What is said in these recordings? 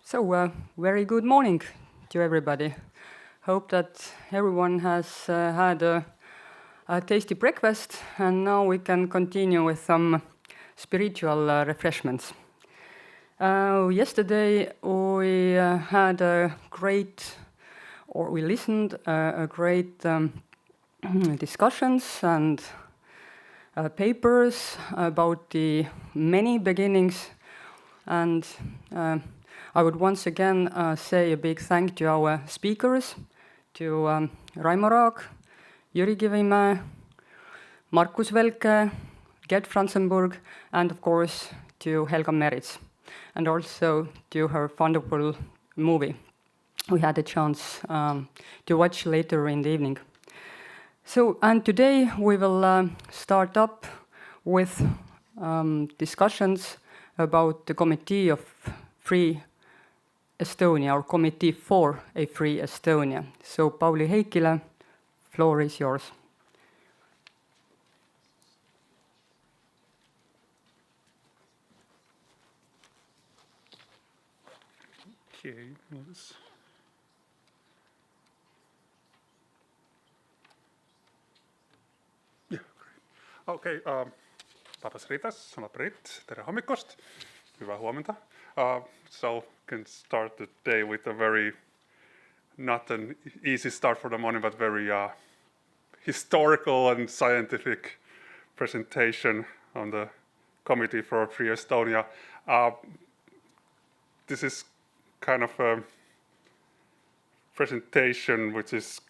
Very good morning to everybody. Hope that everyone has had a tasty breakfast, and now we can continue with some spiritual refreshments. Yesterday we had we listened a great discussions and papers about the many beginnings, and I would once again say a big thank to our speakers, to Raimo Raag, Jüri Kivimäe, Markus Velke, Gerd Franzenburg, and of course to Helga Merits, and also to her wonderful movie we had a chance to watch later in the evening. And today we will start up with discussions about the Committee of Free Estonia, or Committee for a Free Estonia. So Pauli Heikila, floor is yours. Okay, yes. Yeah, great. Okay, Labas rytas, Labrit, tere hommikust, hyvää huomenta. So can start the day with a very, not an easy start for the morning, but very historical and scientific presentation on the Committee for Free Estonia. This is kind of a presentation which is,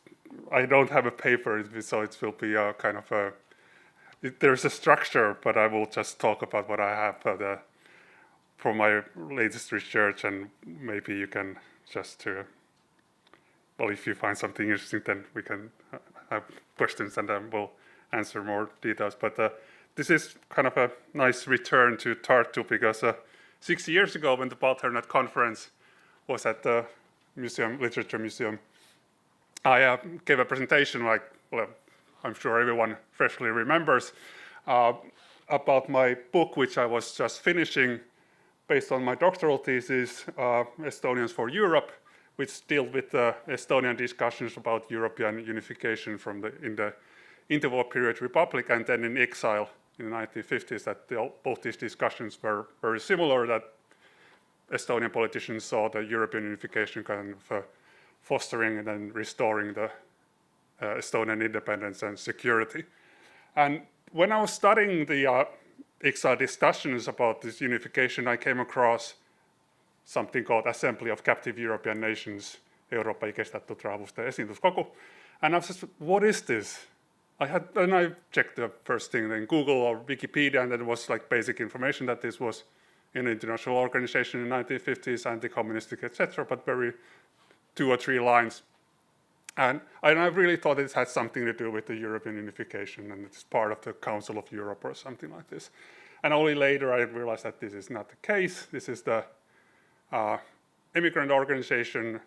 I don't have a paper, so it will be a kind of a, there's a structure, but I will just talk about what I have from my latest research, and maybe you can just, well, if you find something interesting, then we can have questions and then we'll answer more details. But this is kind of a nice return to Tartu, because 6 years ago when the BaltHerNet Conference was at the Literature Museum, I gave a presentation, like, well, I'm sure everyone freshly remembers, about my book, which I was just finishing, based on my doctoral thesis, Estonians for Europe, which dealt with the Estonian discussions about European unification in the interwar period republic and then in exile in the 1950s. That both these discussions were very similar, that Estonian politicians saw the European unification kind of fostering and then restoring the Estonian independence and security. And when I was studying the exile discussions about this unification, I came across something called Assembly of Captive European Nations, Euroopa Igestettud Rahvuste Esinduskogu. And I was just, what is this? I checked the first thing in Google or Wikipedia, and it was like basic information that this was an international organization in the 1950s, anti-communistic, etc., but very 2 or 3 lines. And I really thought it had something to do with the European unification, and it's part of the Council of Europe or something like this. And only later I realized that this is not the case. This is the immigrant organization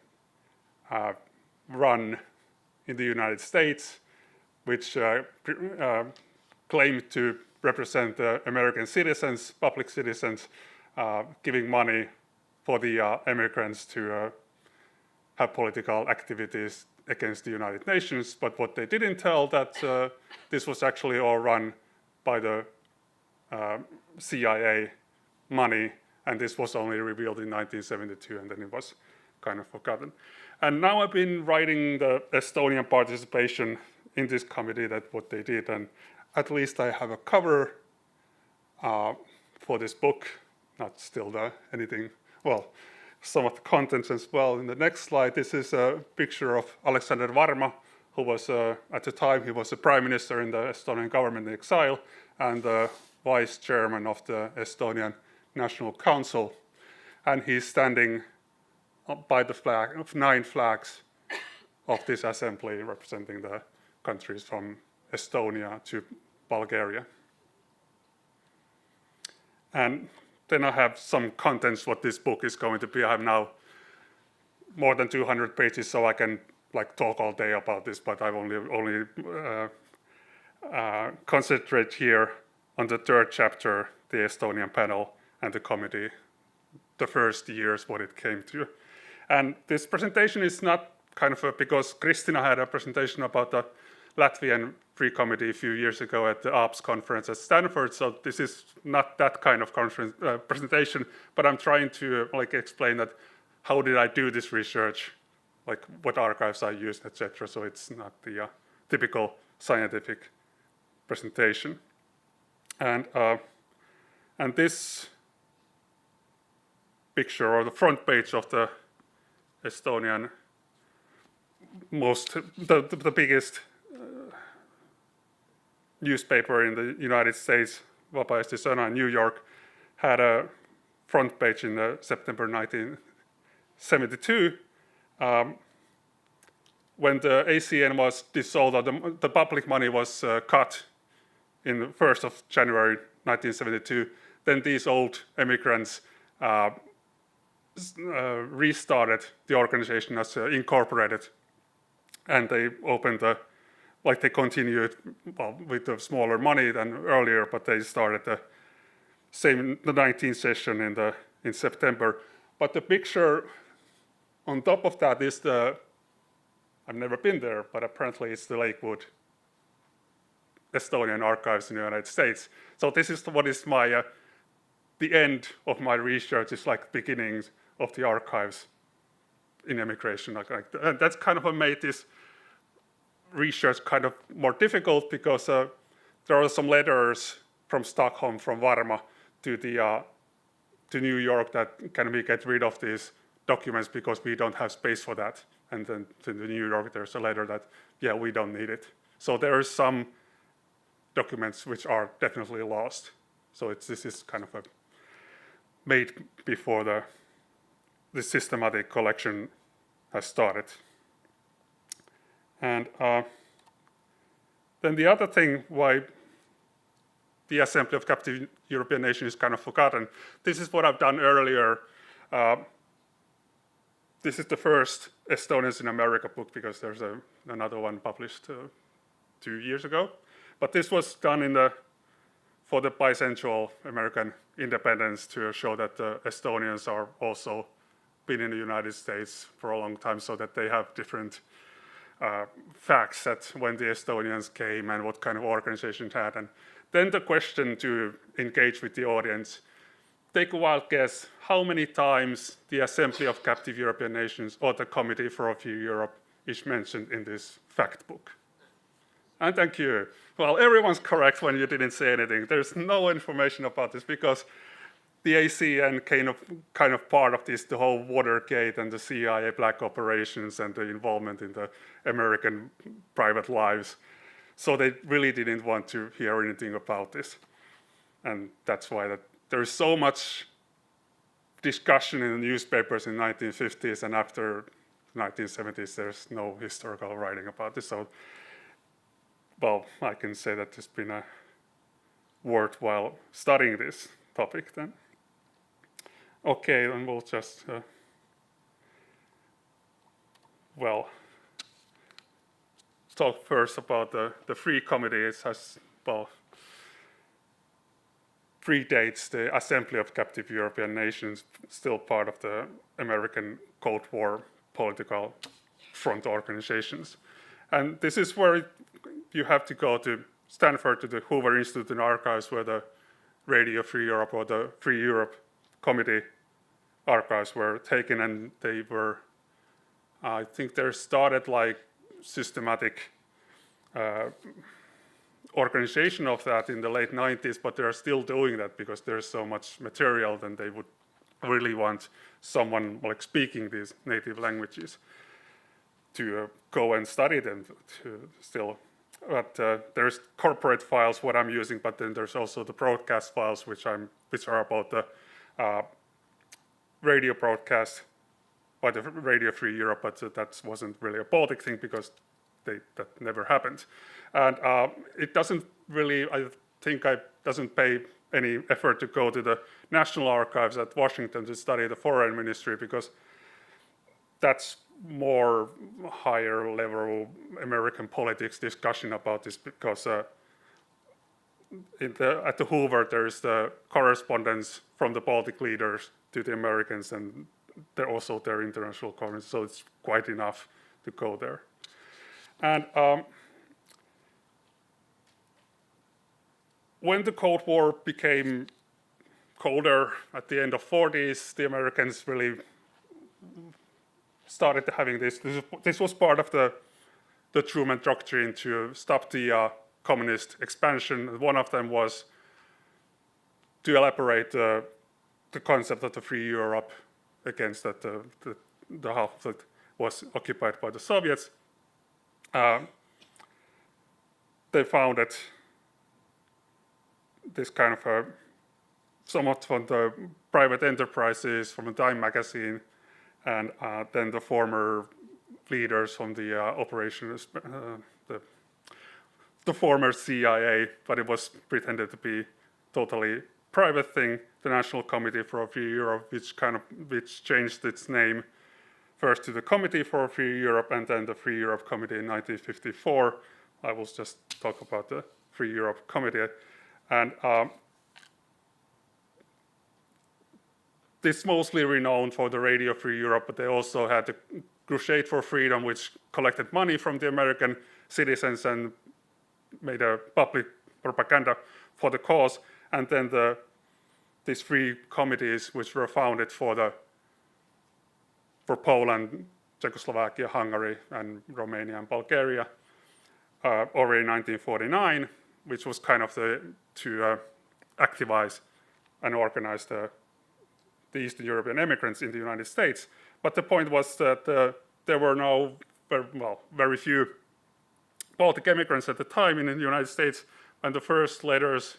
run in the United States, which claimed to represent American citizens, public citizens, giving money for the immigrants to have political activities against the United Nations. But what they didn't tell, that this was actually all run by the CIA money, and this was only revealed in 1972, and then it was kind of forgotten. And now I've been writing the Estonian participation in this committee, that what they did, and at least I have a cover for this book, not still anything, well, some of the contents as well. In the next slide, this is a picture of Alexander Varma, who was, at the time, he was the prime minister in the Estonian government in exile and the vice chairman of the Estonian National Council. And he's standing by the flag of 9 flags of this assembly, representing the countries from Estonia to Bulgaria. And then I have some contents what this book is going to be. I have now more than 200 pages, so I can like talk all day about this, but I only concentrate here on the 3rd chapter, the Estonian panel and the committee the first years, what it came to. And this presentation is not kind of because Kristina had a presentation about the Latvian Free Committee a few years ago at the ARPS conference at Stanford, so this is not that kind of conference presentation, but I'm trying to explain that how did I do this research, like what archives I used, etc. So it's not the typical scientific presentation. And this picture, or the front page of the Estonian the biggest newspaper in the United States, Vaba Eesti Sõna in New York, had a front page in September 1972. When the ACN was dissolved, the public money was cut in the 1st of January 1972, then these old immigrants restarted the organization as incorporated, and they opened they continued with the smaller money than earlier, but they started the 19th session in September. But the picture on top of that is I've never been there, but apparently it's the Lakewood Estonian archives in the United States. So this is what is my the end of my research is like beginnings of the archives in immigration. And that's kind of made this research kind of more difficult because there are some letters from Stockholm, from Varma, to New York that can we get rid of these documents because we don't have space for that. And then to the New York, there's a letter that, yeah, we don't need it. So there are some documents which are definitely lost. So this is kind of made before the systematic collection has started. And then the other thing why the Assembly of Captive European Nations is kind of forgotten, this is what I've done earlier. This is the first Estonians in America book because there's another one published 2 years ago. But this was done for the bicentennial American independence to show that the Estonians are also been in the United States for a long time, so that they have different facts that when the Estonians came and what kind of organizations had. And then the question to engage with the audience, take a wild guess, how many times the Assembly of Captive European Nations or the Committee for a Free Europe is mentioned in this fact book? And thank you. Well, everyone's correct when you didn't say anything. There's no information about this because the ACN kind of part of this, the whole Watergate and the CIA black operations and the involvement in the American private lives. So they really didn't want to hear anything about this. And that's why there is so much discussion in the newspapers in the 1950s, and after the 1970s, there's no historical writing about this. So, well, I can say that it's been a worthwhile studying this topic then. Okay, then we'll just, talk first about the Free Committee. It has, predates the Assembly of Captive European Nations, still part of the American Cold War political front organizations. And this is where you have to go to Stanford, to the Hoover Institute and Archives, where the Radio Free Europe or the Free Europe Committee archives were taken, and they were, I think they started like systematic organization of that in the late 90s, but they're still doing that because there's so much material, then they would really want someone like speaking these native languages to go and study them to still. But there's corporate files, what I'm using, but then there's also the broadcast files, which are about the radio broadcast by the Radio Free Europe, but that wasn't really a Baltic thing because that never happened. And it doesn't really, I think doesn't pay any effort to go to the National Archives at Washington to study the foreign ministry, because that's more higher level American politics discussion about this, because at the Hoover there's the correspondence from the Baltic leaders to the Americans and also their international conference, so it's quite enough to go there. And when the Cold War became colder at the end of 40s, the Americans really started having this. This was part of the Truman doctrine to stop the communist expansion. One of them was to elaborate the concept of the free Europe against that the half that was occupied by the Soviets. They founded this kind of somewhat from the private enterprises from a Time magazine, and then the former leaders from the operations, the former CIA, but it was pretended to be totally private thing, the National Committee for a Free Europe, which changed its name first to the Committee for a Free Europe and then the Free Europe Committee in 1954. I will just talk about the Free Europe Committee. And this mostly renowned for the Radio Free Europe, but they also had the Crusade for Freedom, which collected money from the American citizens and made a public propaganda for the cause. And then these three committees, which were founded for Poland, Czechoslovakia, Hungary, and Romania and Bulgaria, already in 1949, which was kind of to activize and organize the Eastern European immigrants in the United States. But the point was that there were now very few Baltic immigrants at the time in the United States, and the first letters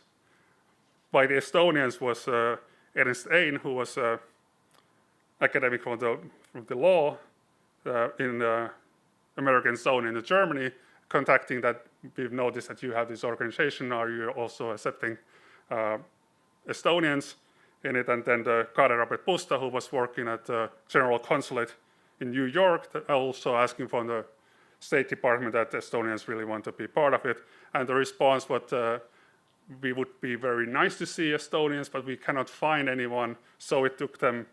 by the Estonians was Ernst Ein, who was an academic from the law in the American zone in Germany, contacting that we've noticed that you have this organization. Are you also accepting Estonians in it? And then the Kare Robert Pusta, who was working at the General Consulate in New York, also asking from the State Department that Estonians really want to be part of it. And the response was, we would be very nice to see Estonians, but we cannot find anyone. So it took them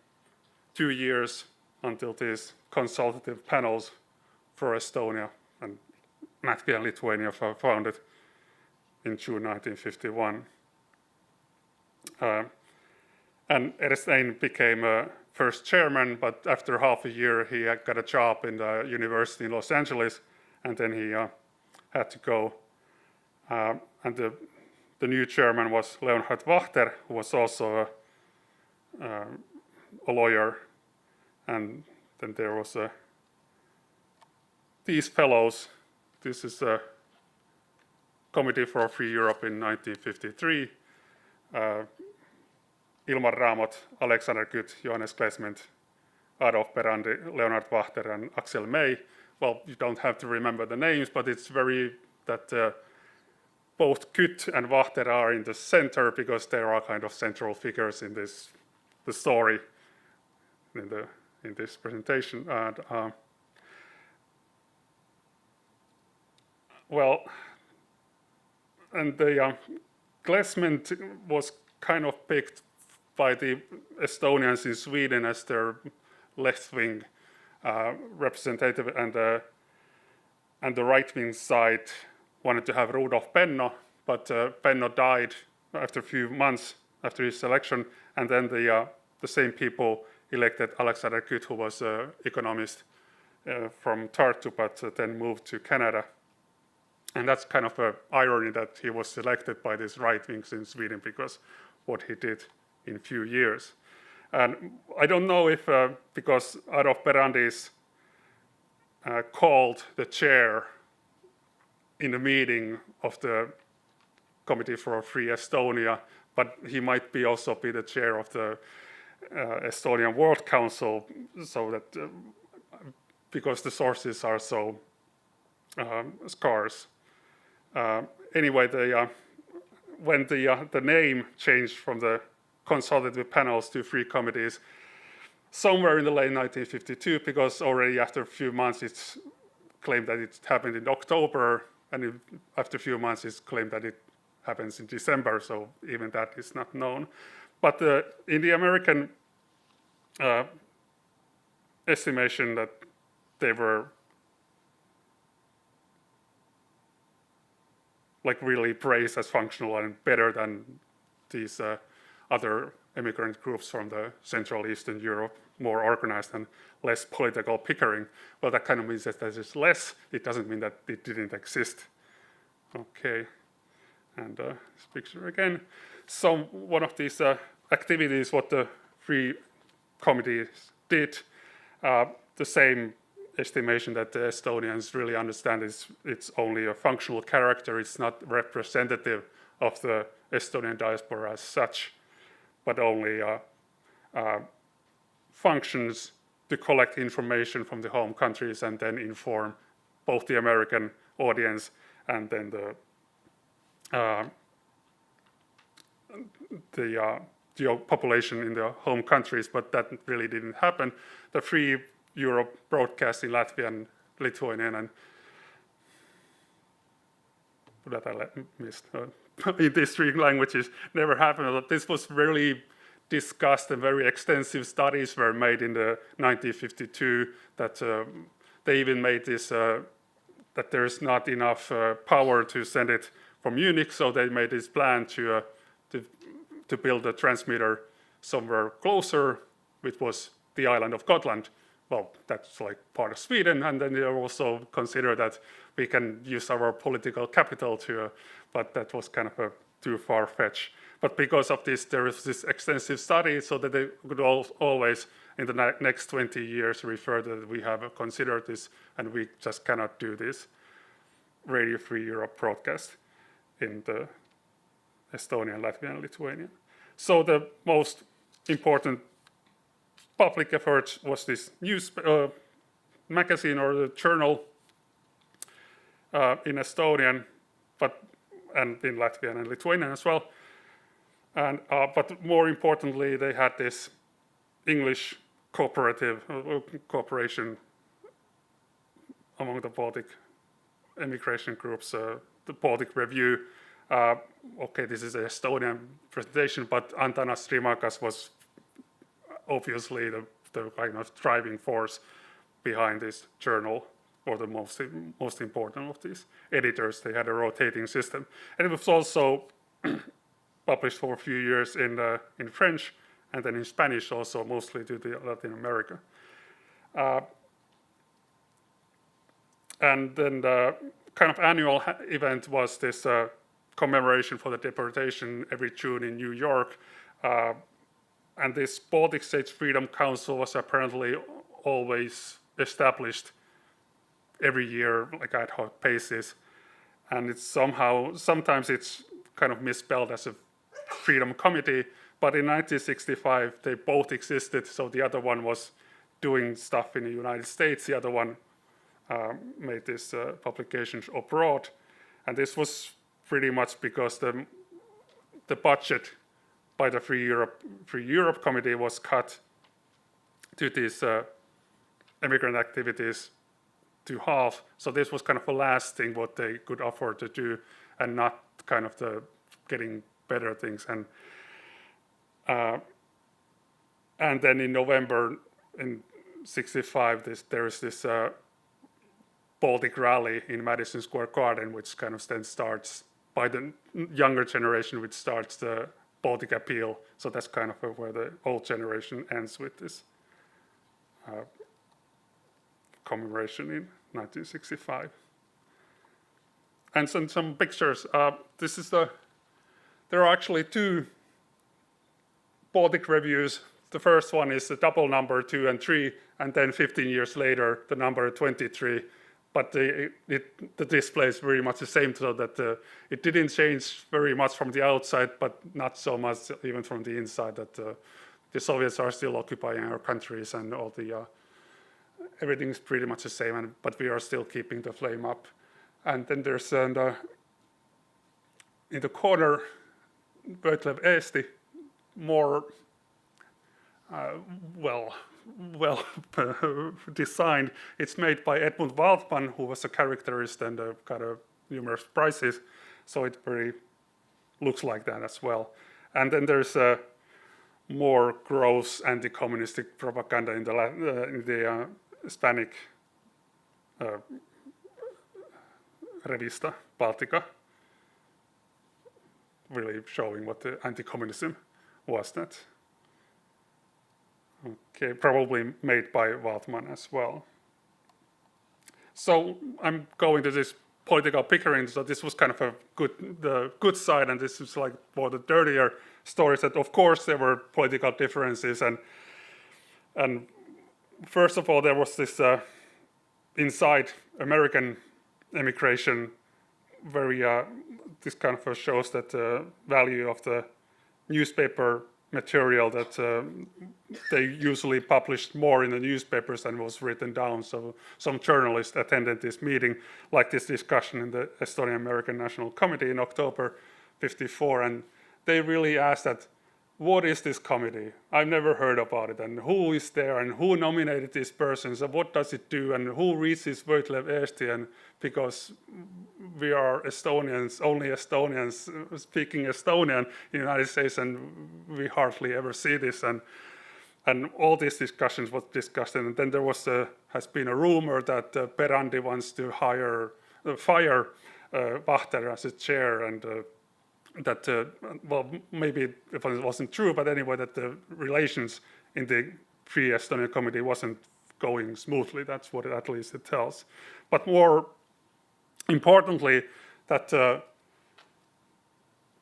2 years until these consultative panels for Estonia and Latvia and Lithuania founded in June 1951. And Ernst Ein became first chairman, but after half a year he got a job in the university in Los Angeles, and then he had to go. And the new chairman was Leonhard Wachter, who was also a lawyer. And then there was these fellows. This is a Committee for a Free Europe in 1953. Ilmar Raamot, Alexander Kütt, Johannes Klesment, Adolf Berandi, Leonhard Wachter, and Axel May. Well, you don't have to remember the names, but it's very that both Kütt and Wachter are in the center because they are kind of central figures in the story in this presentation. And the Klesment was kind of picked by the Estonians in Sweden as their left-wing representative, and the right-wing side wanted to have Rudolf Penno, but Penno died after a few months after his election, and then the same people elected Alexander Kütt, who was an economist from Tartu, but then moved to Canada. And that's kind of an irony that he was selected by these right-wings in Sweden because what he did in a few years. And I don't know if, because Adolf Berandi is called the chair in the meeting of the Committee for a Free Estonia, but he might also be the chair of the Estonian World Council, so that because the sources are so scarce. Anyway, when the name changed from the consultative panels to free committees, somewhere in the late 1952, because already after a few months it's claimed that it happened in October, and after a few months it's claimed that it happens in December, so even that is not known. But in the American estimation that they were like really praised as functional and better than these other immigrant groups from the Central Eastern Europe, more organized and less political pickering. Well, that kind of means that there's less. It doesn't mean that it didn't exist. Okay, and this picture again. So one of these activities, what the three committees did, the same estimation that the Estonians really understand is it's only a functional character. It's not representative of the Estonian diaspora as such, but only functions to collect information from the home countries and then inform both the American audience and then the population in the home countries, but that really didn't happen. The Free Europe broadcast in Latvian, Lithuanian, and that I missed in these three languages never happened. But this was really discussed, and very extensive studies were made in the 1952 that they even made this that there's not enough power to send it from Munich, so they made this plan to build a transmitter somewhere closer, which was the island of Gotland. Well, that's like part of Sweden, and then they also consider that we can use our political capital to, but that was kind of too far-fetched. But because of this, there is this extensive study, so that they could always, in the next 20 years, refer that we have considered this, and we just cannot do this Radio Free Europe broadcast in the Estonian, Latvian, and Lithuanian. So the most important public effort was this news magazine or the journal in Estonian, and in Latvian and Lithuanian as well. And but more importantly, they had this English cooperation among the Baltic immigration groups, the Baltic Review. Okay, this is an Estonian presentation, but Antanas Rimakas was obviously the kind of driving force behind this journal, or the most important of these editors. They had a rotating system, and it was also published for a few years in French and then in Spanish also, mostly to the Latin America. And then the kind of annual event was this commemoration for the deportation every June in New York. And this Baltic States Freedom Council was apparently always established every year, like ad hoc basis. And it's sometimes it's kind of misspelled as a Freedom Committee, but in 1965 they both existed. So the other one was doing stuff in the United States, the other one made this publications abroad. And this was pretty much because the budget by the Free Europe Committee was cut to these immigrant activities to half. So this was kind of the last thing what they could afford to do, and not kind of the getting better things. And then in November in '65, there is this Baltic rally in Madison Square Garden, which kind of then starts by the younger generation, which starts the Baltic appeal. So that's kind of where the old generation ends with this commemoration in 1965. And some pictures. There are actually two Baltic reviews. The first one is the double number 2 and 3, and then 15 years later, the number 23. But the display is very much the same, so that it didn't change very much from the outside, but not so much even from the inside, that the Soviets are still occupying our countries, and all the everything is pretty much the same, but we are still keeping the flame up. And then there's in the corner, Võitlev Eesti, more well designed. It's made by Edmund Waldman, who was a caricaturist and got numerous prizes, so it very looks like that as well. And then there's more gross anti-communistic propaganda in the Hispanic revista Baltica, really showing what the anti-communism was. That okay, probably made by Waltman as well. So I'm going to this political pickering. So this was kind of the good side, and this is like for the dirtier stories. That of course there were political differences, and first of all there was this inside American immigration. Very this kind of shows that the value of the newspaper material, that they usually published more in the newspapers than was written down. So some journalists attended this meeting, like this discussion in the Estonian American National Committee in October '54, and they really asked that, what is this committee? I've never heard about it, and who is there, and who nominated these persons, and what does it do, and who reads this Voitlev Eesti, and because we are Estonians, only Estonians speaking Estonian in the United States, and we hardly ever see this, and all these discussions was discussed, and then there was has been a rumor that Perandi wants to fire Vahter as a chair, and that well, maybe if it wasn't true, but anyway, that the relations in the pre-Estonian committee wasn't going smoothly. That's what at least it tells. But more importantly, that the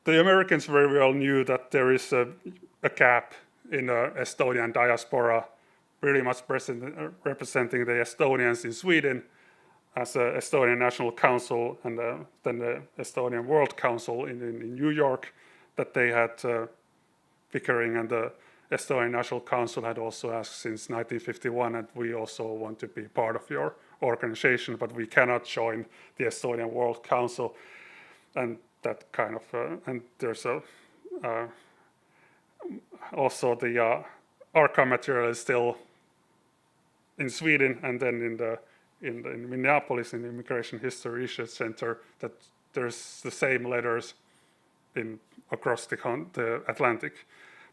Americans very well knew that there is a gap in the Estonian diaspora, pretty much representing the Estonians in Sweden as the Estonian National Council, and then the Estonian World Council in New York, that they had Pickering, and the Estonian National Council had also asked since 1951, and we also want to be part of your organization, but we cannot join the Estonian World Council, and that kind of, and there's also the archive material is still in Sweden, and then in Minneapolis, in the Immigration History Research Center, that there's the same letters across the Atlantic.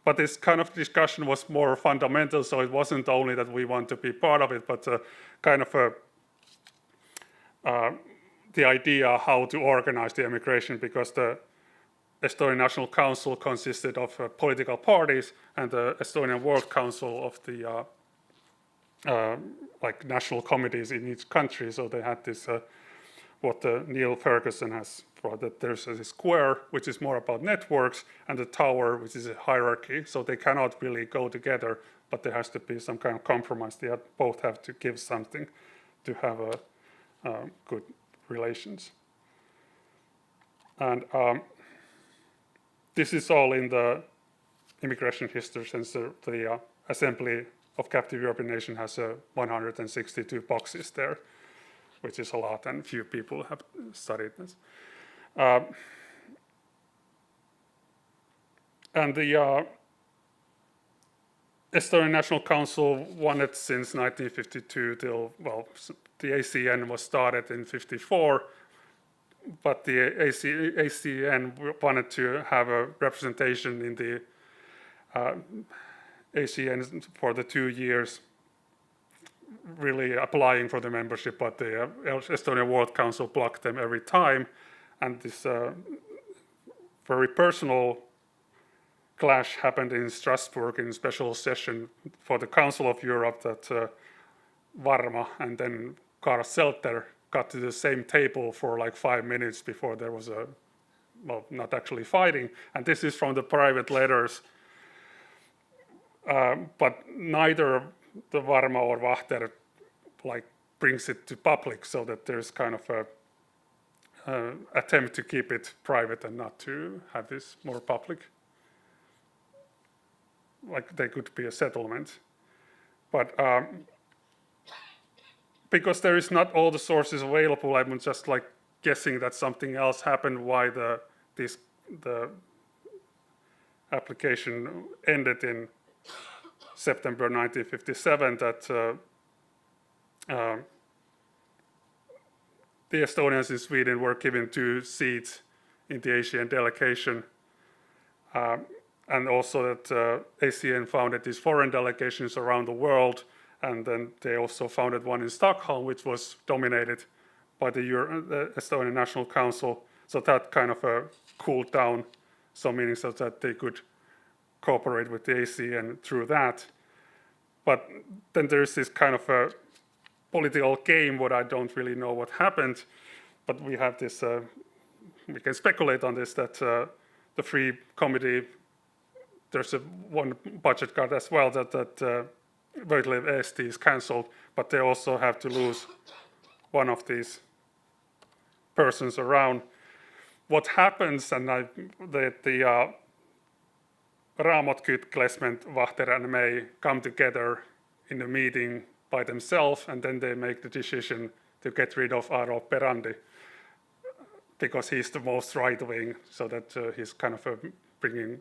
But this kind of discussion was more fundamental, so it wasn't only that we want to be part of it, but kind of the idea how to organize the immigration, because the Estonian National Council consisted of political parties, and the Estonian World Council of the like national committees in each country. So they had this, what Neil Ferguson has brought, that there's a square, which is more about networks, and the tower, which is a hierarchy. So they cannot really go together, but there has to be some kind of compromise. They both have to give something to have a good relations. And this is all in the Immigration History Center. The Assembly of Captive European Nations has 162 boxes there, which is a lot, and few people have studied this. And the Estonian National Council wanted since 1952 till, well, the ACN was started in '54, but the ACN wanted to have a representation in the ACN for the 2 years, really applying for the membership, but the Estonian World Council blocked them every time. And this very personal clash happened in Strasbourg in a special session for the Council of Europe, that Varma and then Karl Selter got to the same table for like 5 minutes before there was well, not actually fighting. And this is from the private letters. But neither the Varma or Vahter like brings it to public, so that there's kind of a attempt to keep it private and not to have this more public. Like there could be a settlement, but because there is not all the sources available, I'm just like guessing that something else happened. Why the application ended in September 1957, that the Estonians in Sweden were given 2 seats in the Asian delegation, and also that ACN founded these foreign delegations around the world, and then they also founded one in Stockholm, which was dominated by the Estonian National Council. So that kind of cooled down some meaning so that they could cooperate with the ACN through that. But then there's this kind of a political game, what I don't really know what happened, but we have this, we can speculate on this, that the Free Committee, there's one budget cut as well that Voitlev Eesti is cancelled, but they also have to lose one of these persons around. What happens, and the Raamotkyt, Klesment, Vahter, and May come together in a meeting by themselves, and then they make the decision to get rid of Aaro Perandi because he's the most right-wing, so that he's kind of bringing,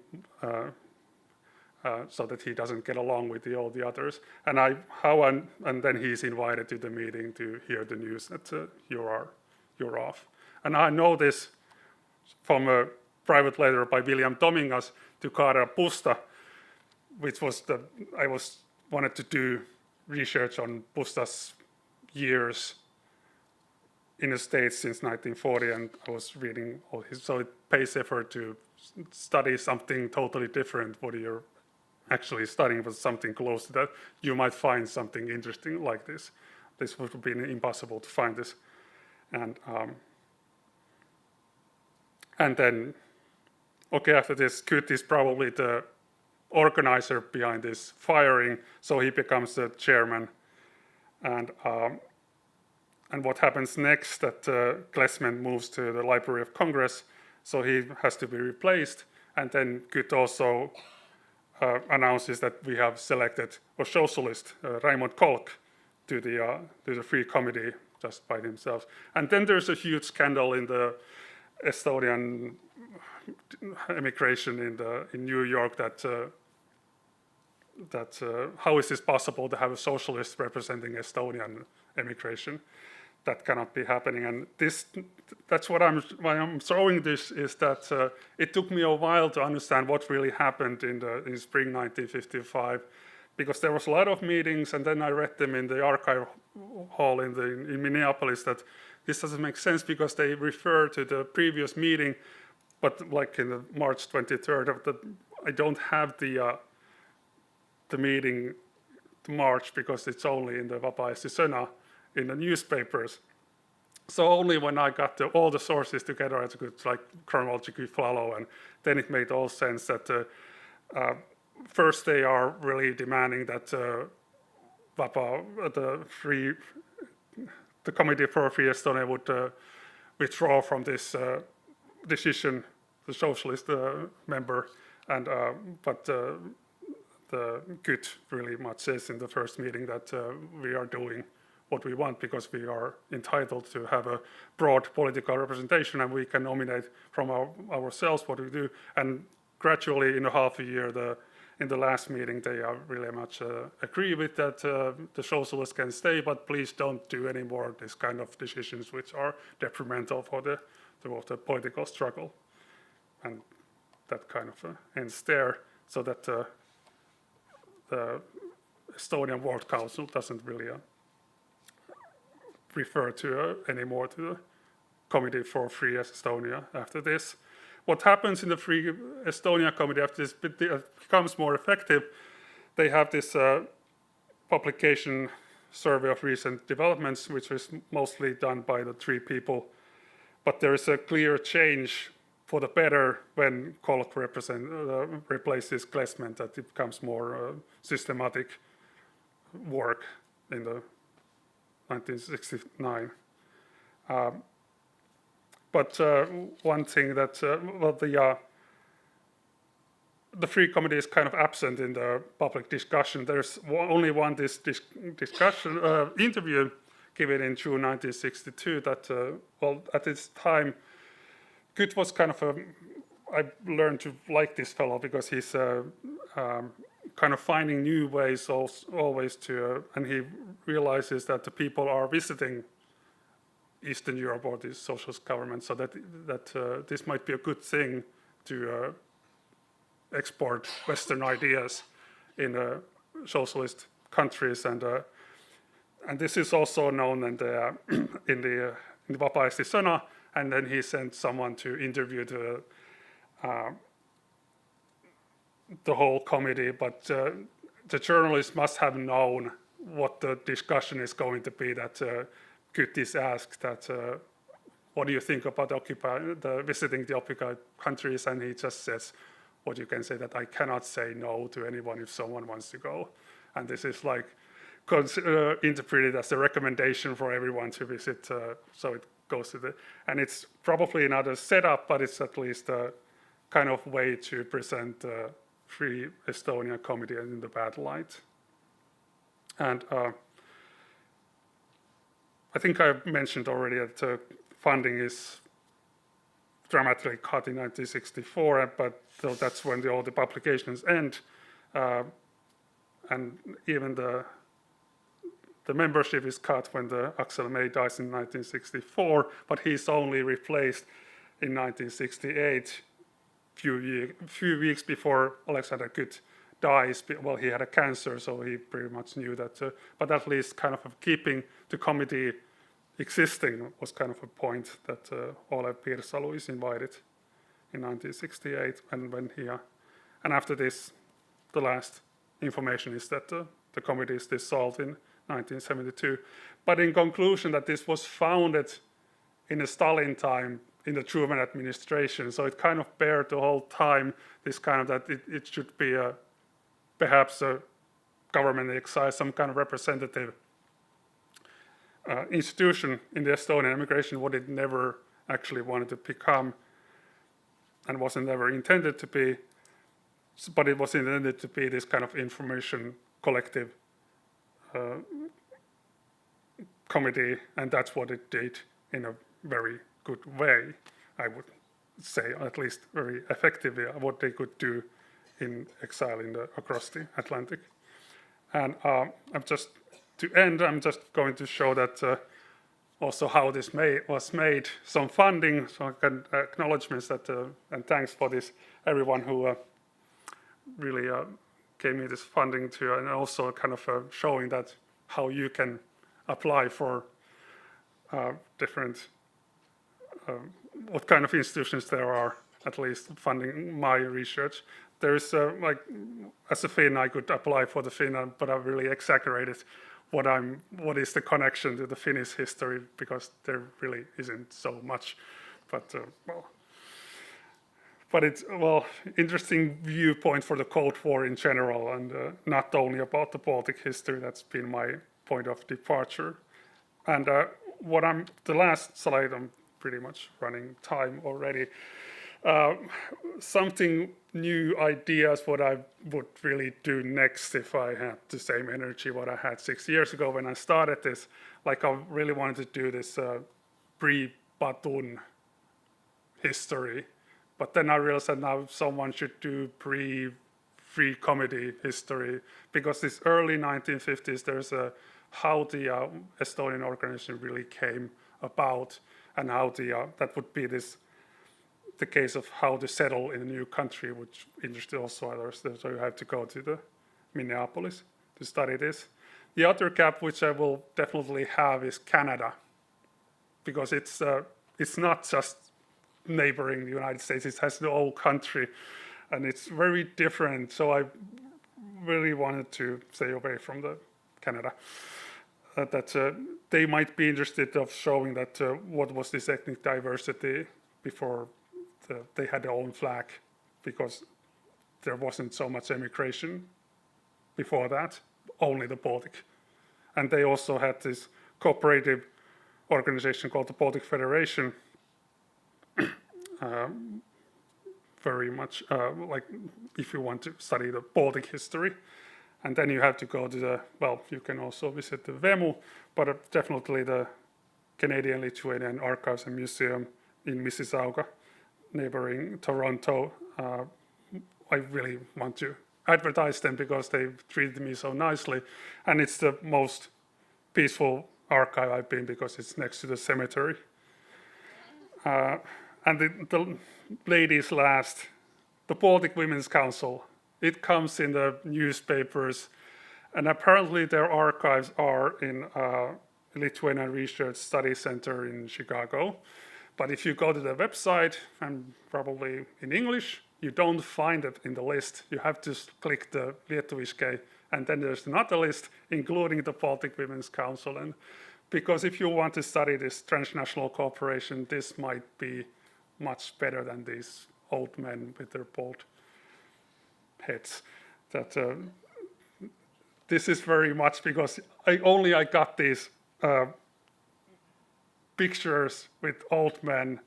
so that he doesn't get along with all the others. And then he's invited to the meeting to hear the news that you're off. And I know this from a private letter by William Tomingas to Kaarel Pusta, which was wanted to do research on Pusta's years in the States since 1940, and I was reading all his, so it pays effort to study something totally different what you're actually studying, but something close to that. You might find something interesting like this. This would have been impossible to find this. And then, okay, after this, Kyt is probably the organizer behind this firing, so he becomes the chairman. And what happens next, that Klesment moves to the Library of Congress, so he has to be replaced. And then Kyt also announces that we have selected a socialist, Raimond Kolk, to the Free Committee just by himself. And then there's a huge scandal in the Estonian immigration in New York that how is this possible to have a socialist representing Estonian immigration? That cannot be happening. And that's why I'm throwing this, is that it took me a while to understand what really happened in spring 1955, because there was a lot of meetings, and then I read them in the archive hall in Minneapolis, that this doesn't make sense because they refer to the previous meeting, but like in the March 23rd, I don't have the meeting to March because it's only in the Vaba-Eesti Sõna in the newspapers. So only when I got all the sources together, I could chronologically follow, and then it made all sense that first they are really demanding that the Committee for Free Estonia would withdraw from this decision, the socialist member, and but the Kyt really much says in the first meeting that we are doing what we want because we are entitled to have a broad political representation, and we can nominate from ourselves what we do. And gradually, in a half a year, in the last meeting, they are really much agree with that the socialists can stay, but please don't do any more of this kind of decisions which are detrimental for the political struggle. And that kind of ends there, so that the Estonian World Council doesn't really refer to anymore to the Committee for Free Estonia after this. What happens in the Free Estonia Committee after this becomes more effective. They have this publication survey of recent developments, which is mostly done by the three people. But there is a clear change for the better when Kolk replaces Klesment, that it becomes more systematic work in the 1969. But one thing that, the Free Committee is kind of absent in the public discussion. There's only one discussion interview given in June 1962 that, at this time, Kyt was kind of I learned to like this fellow because he's kind of finding new ways always to, and he realizes that the people are visiting Eastern Europe or these socialist governments, so that this might be a good thing to export Western ideas in socialist countries, and this is also known in the in the Vapaa-Eesti Sana, and then he sent someone to interview the whole committee, but the journalists must have known what the discussion is going to be. That Kyttis asked that, what do you think about visiting the occupied countries? And he just says, what you can say, that I cannot say no to anyone if someone wants to go. And this is like interpreted as a recommendation for everyone to visit. So it goes to the, and it's probably not a setup, but it's at least a kind of way to present Free Estonia Committee in the bad light. And I think I mentioned already that funding is dramatically cut in 1964, but so that's when all the publications end, and even the membership is cut when the Axel May dies in 1964, but he's only replaced in 1968, few weeks before Alexander Kütt dies. Well, he had a cancer, so he pretty much knew that, but at least kind of keeping the committee existing was kind of a point that Olev Pirsalu is invited in 1968, and when he and after this, the last information is that the committee is dissolved in 1972. But in conclusion, that this was founded in the Stalin time, in the Truman administration, so it kind of bared the whole time this kind of that it should be perhaps a government exercise, some kind of representative institution in the Estonian immigration, what it never actually wanted to become and wasn't ever intended to be, but it was intended to be this kind of information collective committee, and that's what it did in a very good way, I would say, at least very effectively, what they could do in exile across the Atlantic. And I'm just going to show that also how this was made, some funding, some acknowledgements that, and thanks for this, everyone who really gave me this funding to, and also kind of showing that how you can apply for different, what kind of institutions there are, at least funding my research. There's like, as a Finn, I could apply for the Finn, but I've really exaggerated what is the connection to the Finnish history, because there really isn't so much. But but it's interesting viewpoint for the Cold War in general, and not only about the Baltic history. That's been my point of departure. And the last slide, I'm pretty much running time already. Something new ideas what I would really do next if I had the same energy what I had 6 years ago when I started this. Like, I really wanted to do this pre-Batun history, but then I realized that now someone should do pre-Free Committee history, because this early 1950s there's how the Estonian organization really came about, and how that would be the case of how to settle in a new country, which interested also others. So you have to go to the Minneapolis to study this. The other gap which I will definitely have is Canada, because it's not just neighboring the United States, it has the whole country, and it's very different. So I really wanted to stay away from the Canada. That they might be interested of showing that what was this ethnic diversity before they had their own flag, because there wasn't so much immigration before that, only the Baltic. And they also had this cooperative organization called the Baltic Federation, very much like if you want to study the Baltic history. And then you have to go to you can also visit the VEMU, but definitely the Canadian-Lithuanian Archives and Museum in Mississauga, neighboring Toronto. I really want to advertise them because they treated me so nicely, and it's the most peaceful archive I've been, because it's next to the cemetery. And the ladies last, the Baltic Women's Council. It comes in the newspapers, and apparently their archives are in Lithuanian Research Study Center in Chicago. But if you go to the website, and probably in English, you don't find it in the list. You have to click the Lietuviškai, and then there's another list, including the Baltic Women's Council. And because if you want to study this transnational cooperation, this might be much better than these old men with their bald heads. That this is very much because I got these pictures with old men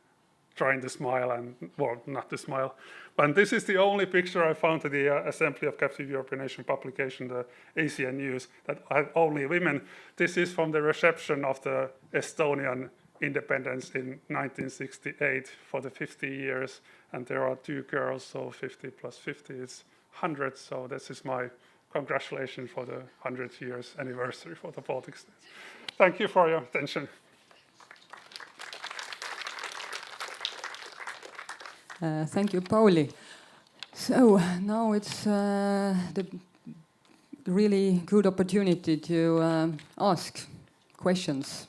trying to smile and, well, not to smile. But this is the only picture I found in the Assembly of Captive European Nation publication, the ASEAN News, that had only women. This is from the reception of the Estonian independence in 1968 for the 50 years. And there are 2 girls, so 50 plus 50 is 100. So this is my congratulations for the 100 years anniversary for the Baltic states. Thank you for your attention. Thank you, Pauli. So now it's the really good opportunity to ask questions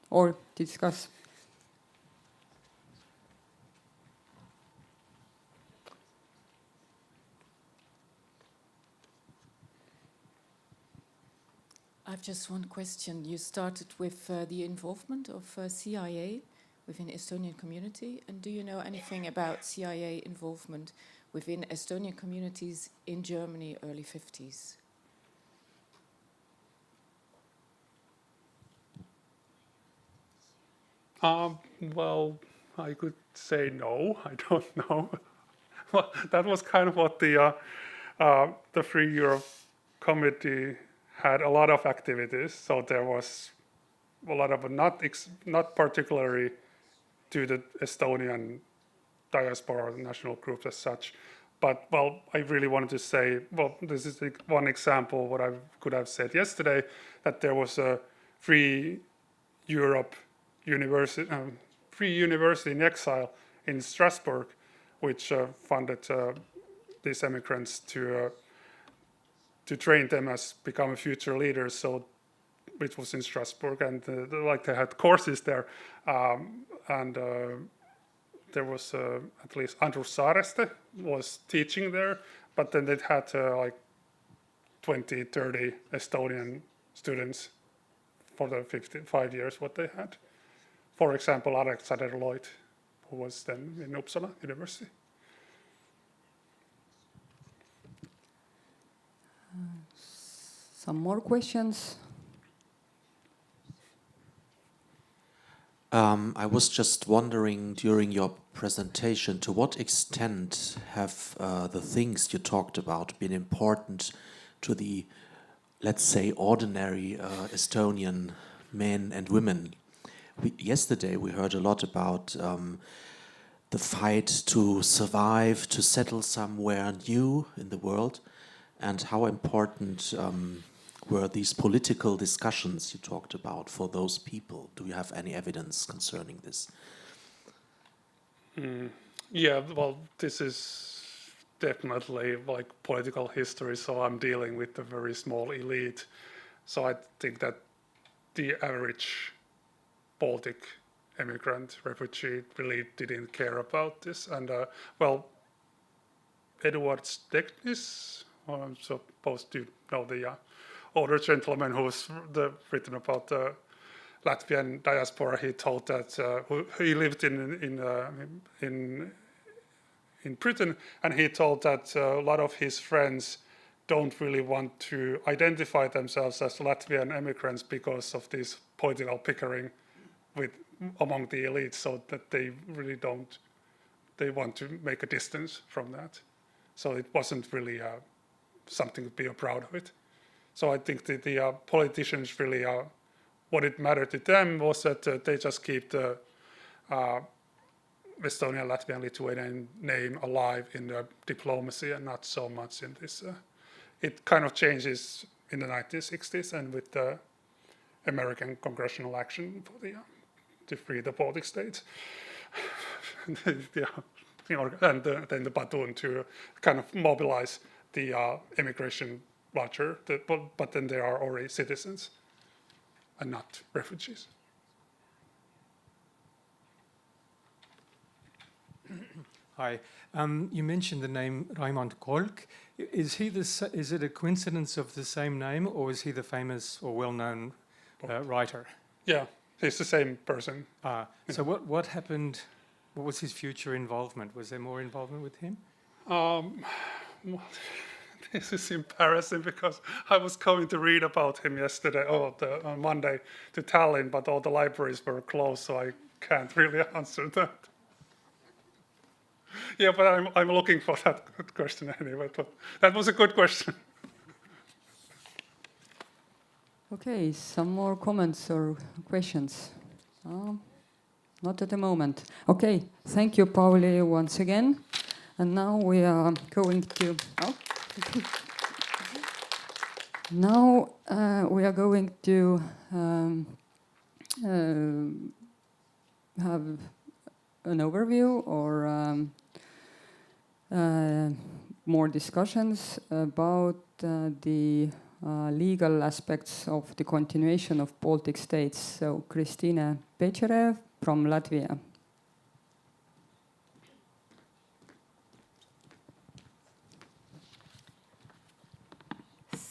or discuss. I've just one question. You started with the involvement of CIA within Estonian community, and do you know anything about CIA involvement within Estonian communities in Germany early 50s? Well, I could say no. I don't know. Well, that was kind of what the Free Europe Committee had a lot of activities. So there was a lot of not particularly to the Estonian diaspora or national groups as such. But, well, I really wanted to say, well, this is one example what I could have said yesterday, that there was a Free Europe University, Free University in Exile in Strasbourg, which funded these immigrants to train them as become future leaders. So, which was in Strasbourg, and like they had courses there, and there was at least Andrus Saareste was teaching there, but then they had like 20, 30 Estonian students for the 5 years what they had. For example, Alexander Lloyd, who was then in Uppsala University. Some more questions? I was just wondering during your presentation, to what extent have the things you talked about been important to the, let's say, ordinary Estonian men and women? Yesterday we heard a lot about the fight to survive, to settle somewhere new in the world, and how important were these political discussions you talked about for those people? Do you have any evidence concerning this? Yeah, well, this is definitely like political history, so I'm dealing with a very small elite. So I think that the average Baltic immigrant, refugee really didn't care about this. And well, Eduard Stegnis, I'm supposed to know the older gentleman who's written about the Latvian diaspora. He told that he lived in Britain, and he told that a lot of his friends don't really want to identify themselves as Latvian immigrants because of this political pickering among the elites, so that they really don't. They want to make a distance from that. So it wasn't really something to be proud of it. So I think that the politicians really, what it mattered to them was that they just keep the Estonian, Latvian, Lithuanian name alive in the diplomacy and not so much in this. It kind of changes in the 1960s and with the American congressional action for to free the Baltic states. Yeah. and then the baton to kind of mobilize the immigration larger. But then they are already citizens and not refugees. Hi. You mentioned the name Raimond Kolk. Is it a coincidence of the same name, or is he the famous or well-known writer? Yeah, he's the same person. So what happened? What was his future involvement? Was there more involvement with him? This is embarrassing because I was going to read about him yesterday, on Monday, to Tallinn, but all the libraries were closed, so I can't really answer that. Yeah, but I'm looking for that good question anyway. But that was a good question. Okay, some more comments or questions? Not at the moment. Okay, thank you, Pauli, once again. And now we are going to. Now we are going to have an overview or more discussions about the legal aspects of the continuation of Baltic states. So Kristine Pečerev from Latvia.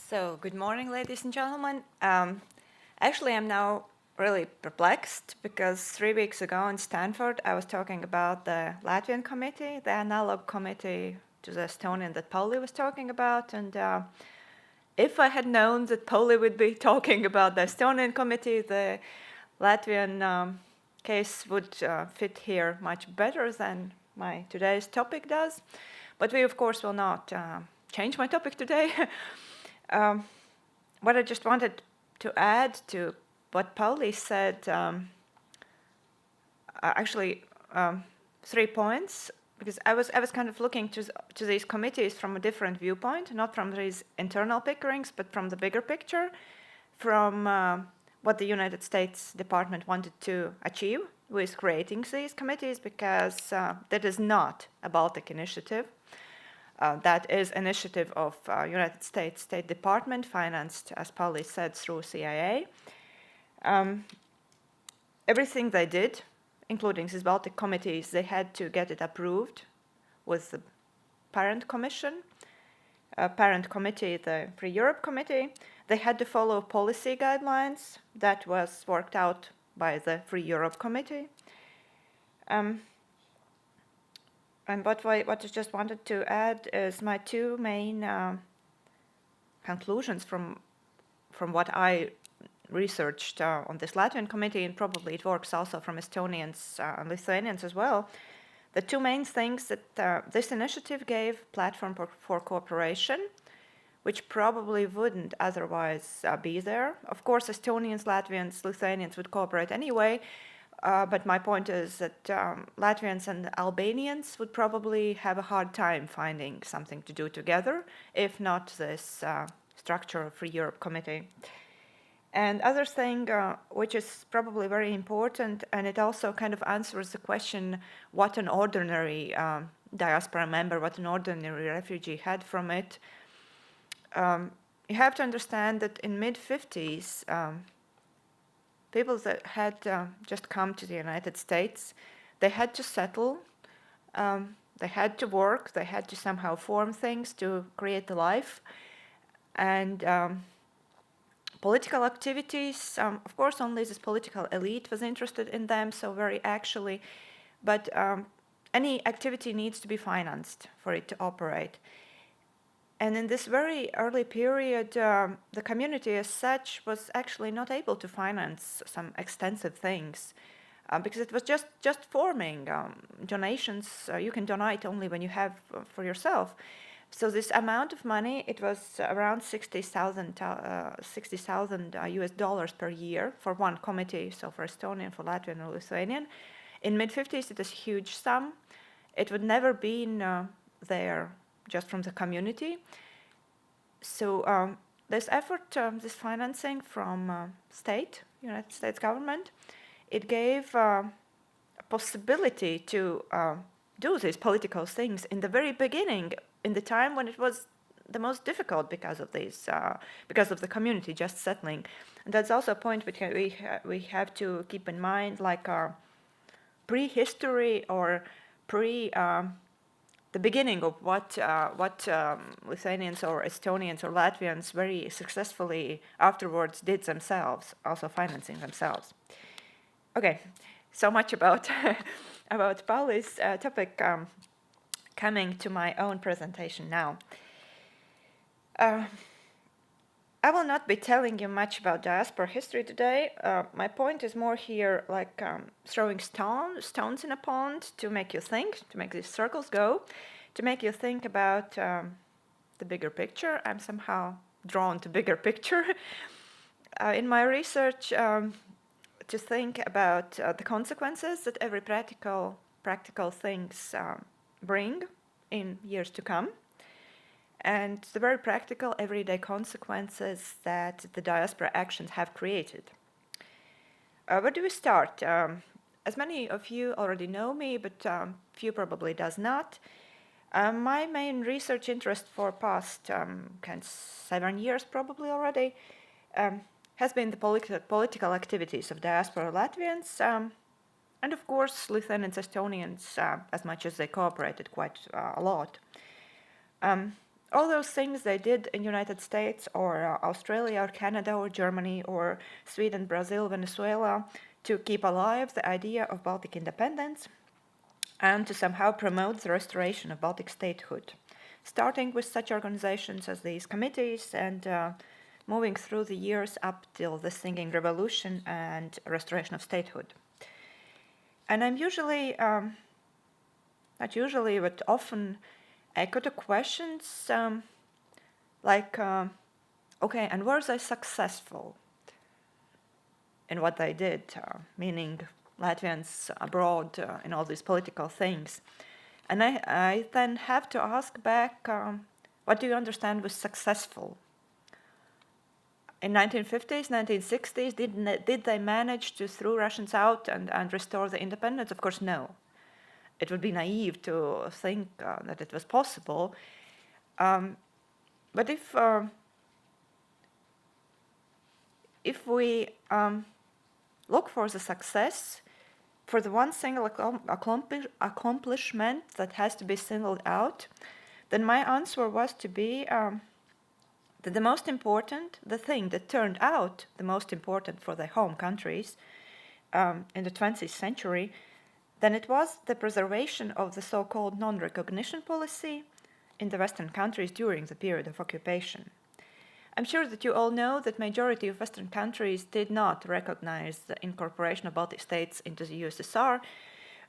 So, good morning, ladies and gentlemen. Actually, I'm now really perplexed because 3 weeks ago in Stanford, I was talking about the Latvian committee, the analog committee to the Estonian that Pauli was talking about. And if I had known that Pauli would be talking about the Estonian committee, the Latvian case would fit here much better than my today's topic does. But we, of course, will not change my topic today. What I just wanted to add to what Pauli said, actually 3 points, because I was kind of looking to these committees from a different viewpoint, not from these internal bickerings, but from the bigger picture, from what the United States Department wanted to achieve with creating these committees, because that is not a Baltic initiative. That is initiative of United States State Department, financed, as Pauli said, through CIA. Everything they did, including these Baltic committees, they had to get it approved with the parent commission, parent committee, the Free Europe Committee. They had to follow policy guidelines that was worked out by the Free Europe Committee. And what I just wanted to add is my two main conclusions from what I researched on this Latvian committee, and probably it works also from Estonians and Lithuanians as well. The two main things that this initiative gave platform for cooperation, which probably wouldn't otherwise be there. Of course, Estonians, Latvians, Lithuanians would cooperate anyway, but my point is that Latvians and Albanians would probably have a hard time finding something to do together, if not this structure of Free Europe Committee. And other thing, which is probably very important, and it also kind of answers the question what an ordinary diaspora member, what an ordinary refugee had from it. You have to understand that in mid-50s, people that had just come to the United States, they had to settle, they had to work, they had to somehow form things to create a life. And political activities, of course, only this political elite was interested in them, so very actually, but any activity needs to be financed for it to operate. And in this very early period, the community as such was actually not able to finance some extensive things because it was just forming. Donations, you can donate only when you have for yourself. So this amount of money, it was around $60,000 US dollars per year for one committee, so for Estonian, for Latvian, and Lithuanian. In mid-50s, it is a huge sum. It would never been there just from the community. So this effort, this financing from United States government, it gave a possibility to do these political things in the very beginning, in the time when it was the most difficult because of these, because of the community just settling. And that's also a point we have to keep in mind, like our prehistory or the beginning of what Lithuanians or Estonians or Latvians very successfully afterwards did themselves, also financing themselves. Okay, so much about about Pauli's topic. Coming to my own presentation now. I will not be telling you much about diaspora history today. My point is more here like throwing stones in a pond to make you think, to make these circles go, to make you think about the bigger picture. I'm somehow drawn to bigger picture. In my research, to think about the consequences that every practical things bring in years to come, and the very practical everyday consequences that the diaspora actions have created. Where do we start? As many of you already know me, but few probably does not. My main research interest for past 7 years probably already has been the political activities of diaspora Latvians, and of course Lithuanians, Estonians, as much as they cooperated quite a lot. All those things they did in United States or Australia or Canada or Germany or Sweden, Brazil, Venezuela to keep alive the idea of Baltic independence and to somehow promote the restoration of Baltic statehood, starting with such organizations as these committees and moving through the years up till the Singing Revolution and restoration of statehood. And I'm usually, not usually, but often echo the questions like, okay, and were they successful in what they did, meaning Latvians abroad in all these political things? And I then have to ask back, what do you understand was successful? In 1950s, 1960s, did they manage to throw Russians out and restore the independence? Of course, no. It would be naive to think that it was possible. But if we look for the success, for the one single accomplishment that has to be singled out, then my answer was to be that the most important, the thing that turned out the most important for their home countries in the 20th century, then it was the preservation of the so-called non-recognition policy in the Western countries during the period of occupation. I'm sure that you all know that majority of Western countries did not recognize the incorporation of Baltic states into the USSR.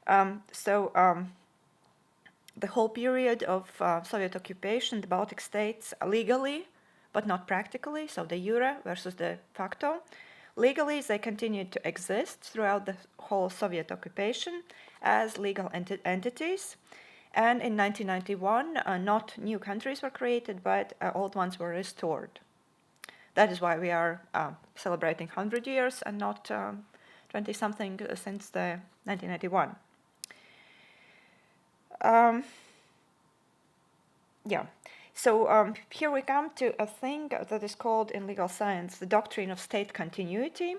The whole period of Soviet occupation, the Baltic states legally, but not practically, so de jure versus de facto. Legally, they continued to exist throughout the whole Soviet occupation as legal entities. And in 1991, not new countries were created, but old ones were restored. That is why we are celebrating 100 years and not 20-something since the 1991. So here we come to a thing that is called in legal science the doctrine of state continuity.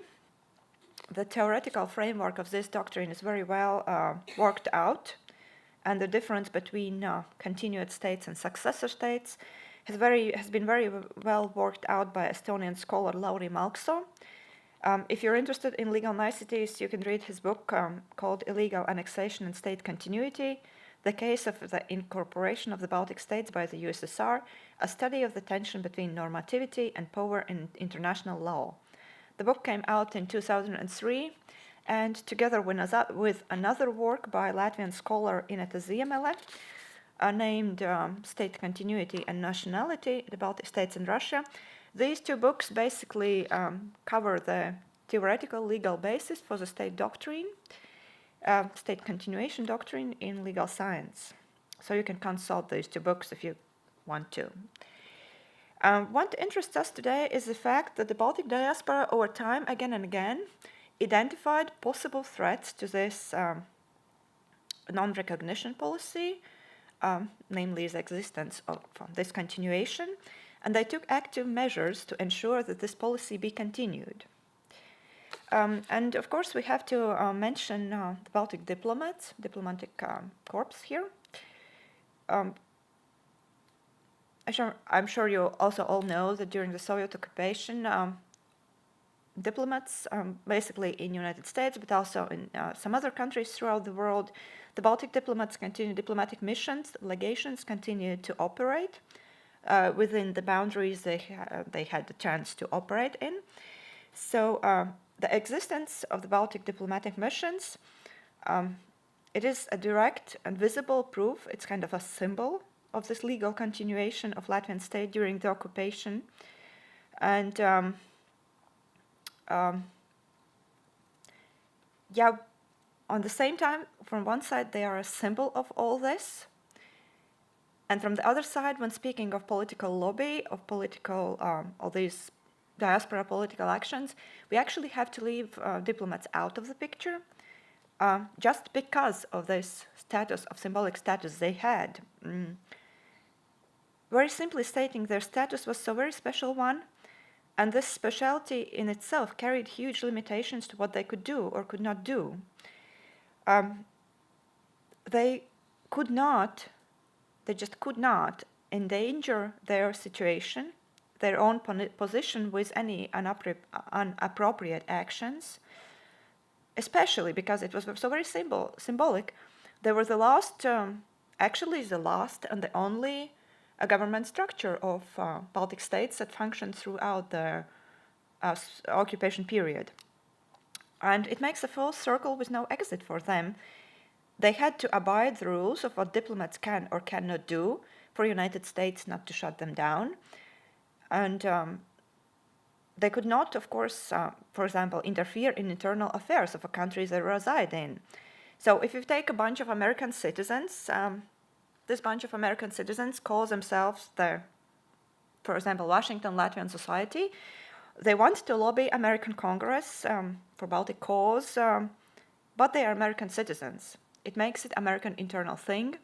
The theoretical framework of this doctrine is very well worked out, and the difference between continued states and successor states has been very well worked out by Estonian scholar Lauri Malksoo. If you're interested in legal niceties, you can read his book called Illegal Annexation and State Continuity, The Case of the Incorporation of the Baltic States by the USSR, a study of the tension between normativity and power in international law. The book came out in 2003, and together with another work by Latvian scholar Ineta Ziemele, named State Continuity and Nationality, the Baltic States and Russia, these two books basically cover the theoretical legal basis for the state doctrine, state continuation doctrine in legal science. So you can consult these two books if you want to. What interests us today is the fact that the Baltic diaspora over time, again and again, identified possible threats to this non-recognition policy, namely the existence of this continuation, and they took active measures to ensure that this policy be continued. And of course, we have to mention the Baltic diplomats, diplomatic corps here. I'm sure you also all know that during the Soviet occupation, diplomats, basically in United States, but also in some other countries throughout the world, the Baltic diplomats continue, diplomatic missions, legations continued to operate within the boundaries they had the chance to operate in. So the existence of the Baltic diplomatic missions, it is a direct and visible proof, it's kind of a symbol of this legal continuation of Latvian state during the occupation. And yeah, on the same time, from one side, they are a symbol of all this. And from the other side, when speaking of political lobby, of political, all these diaspora political actions, we actually have to leave diplomats out of the picture, just because of this status, of symbolic status they had. Very simply stating, their status was so very special one, and this specialty in itself carried huge limitations to what they could do or could not do. They just could not endanger their situation, their own position with any inappropriate actions, especially because it was so very symbolic. They were the last, actually the last and the only government structure of Baltic states that functioned throughout the occupation period. And it makes a full circle with no exit for them. They had to abide the rules of what diplomats can or cannot do for United States not to shut them down. And they could not, of course, for example, interfere in internal affairs of a country they reside in. So if you take a bunch of American citizens, this bunch of American citizens call themselves the, for example, Washington Latvian Society. They want to lobby American Congress for Baltic cause, but they are American citizens. It makes it American internal thing.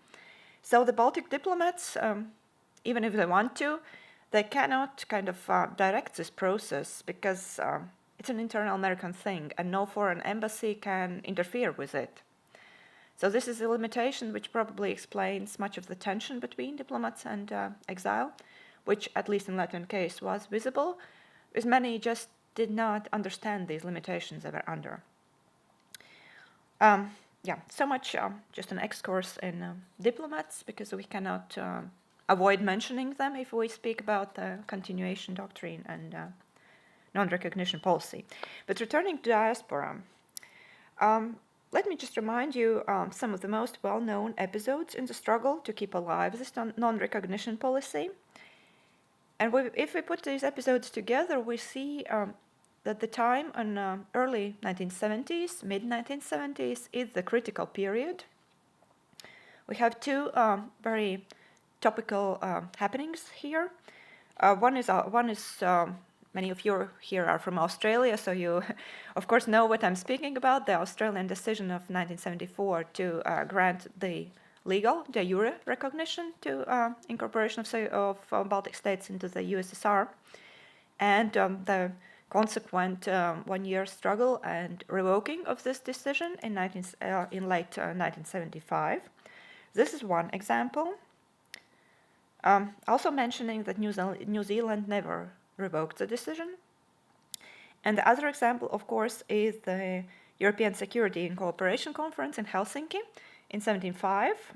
So the Baltic diplomats, even if they want to, they cannot kind of direct this process because it's an internal American thing and no foreign embassy can interfere with it. So this is a limitation which probably explains much of the tension between diplomats and exile, which at least in Latvian case was visible, as many just did not understand these limitations they were under. Yeah, so much just an excursus in diplomats because we cannot avoid mentioning them if we speak about the continuation doctrine and non-recognition policy. But returning to diaspora, let me just remind you some of the most well-known episodes in the struggle to keep alive this non-recognition policy. And if we put these episodes together, we see that the time in early 1970s, mid-1970s is the critical period. We have two very topical happenings here. One is many of you here are from Australia, so you, of course, know what I'm speaking about, the Australian decision of 1974 to grant the legal, de jure recognition to incorporation of Baltic states into the USSR, and the consequent one-year struggle and revoking of this decision in late 1975. This is one example. Also mentioning that New Zealand never revoked the decision. And the other example, of course, is the European Security and Cooperation Conference in Helsinki in 1975,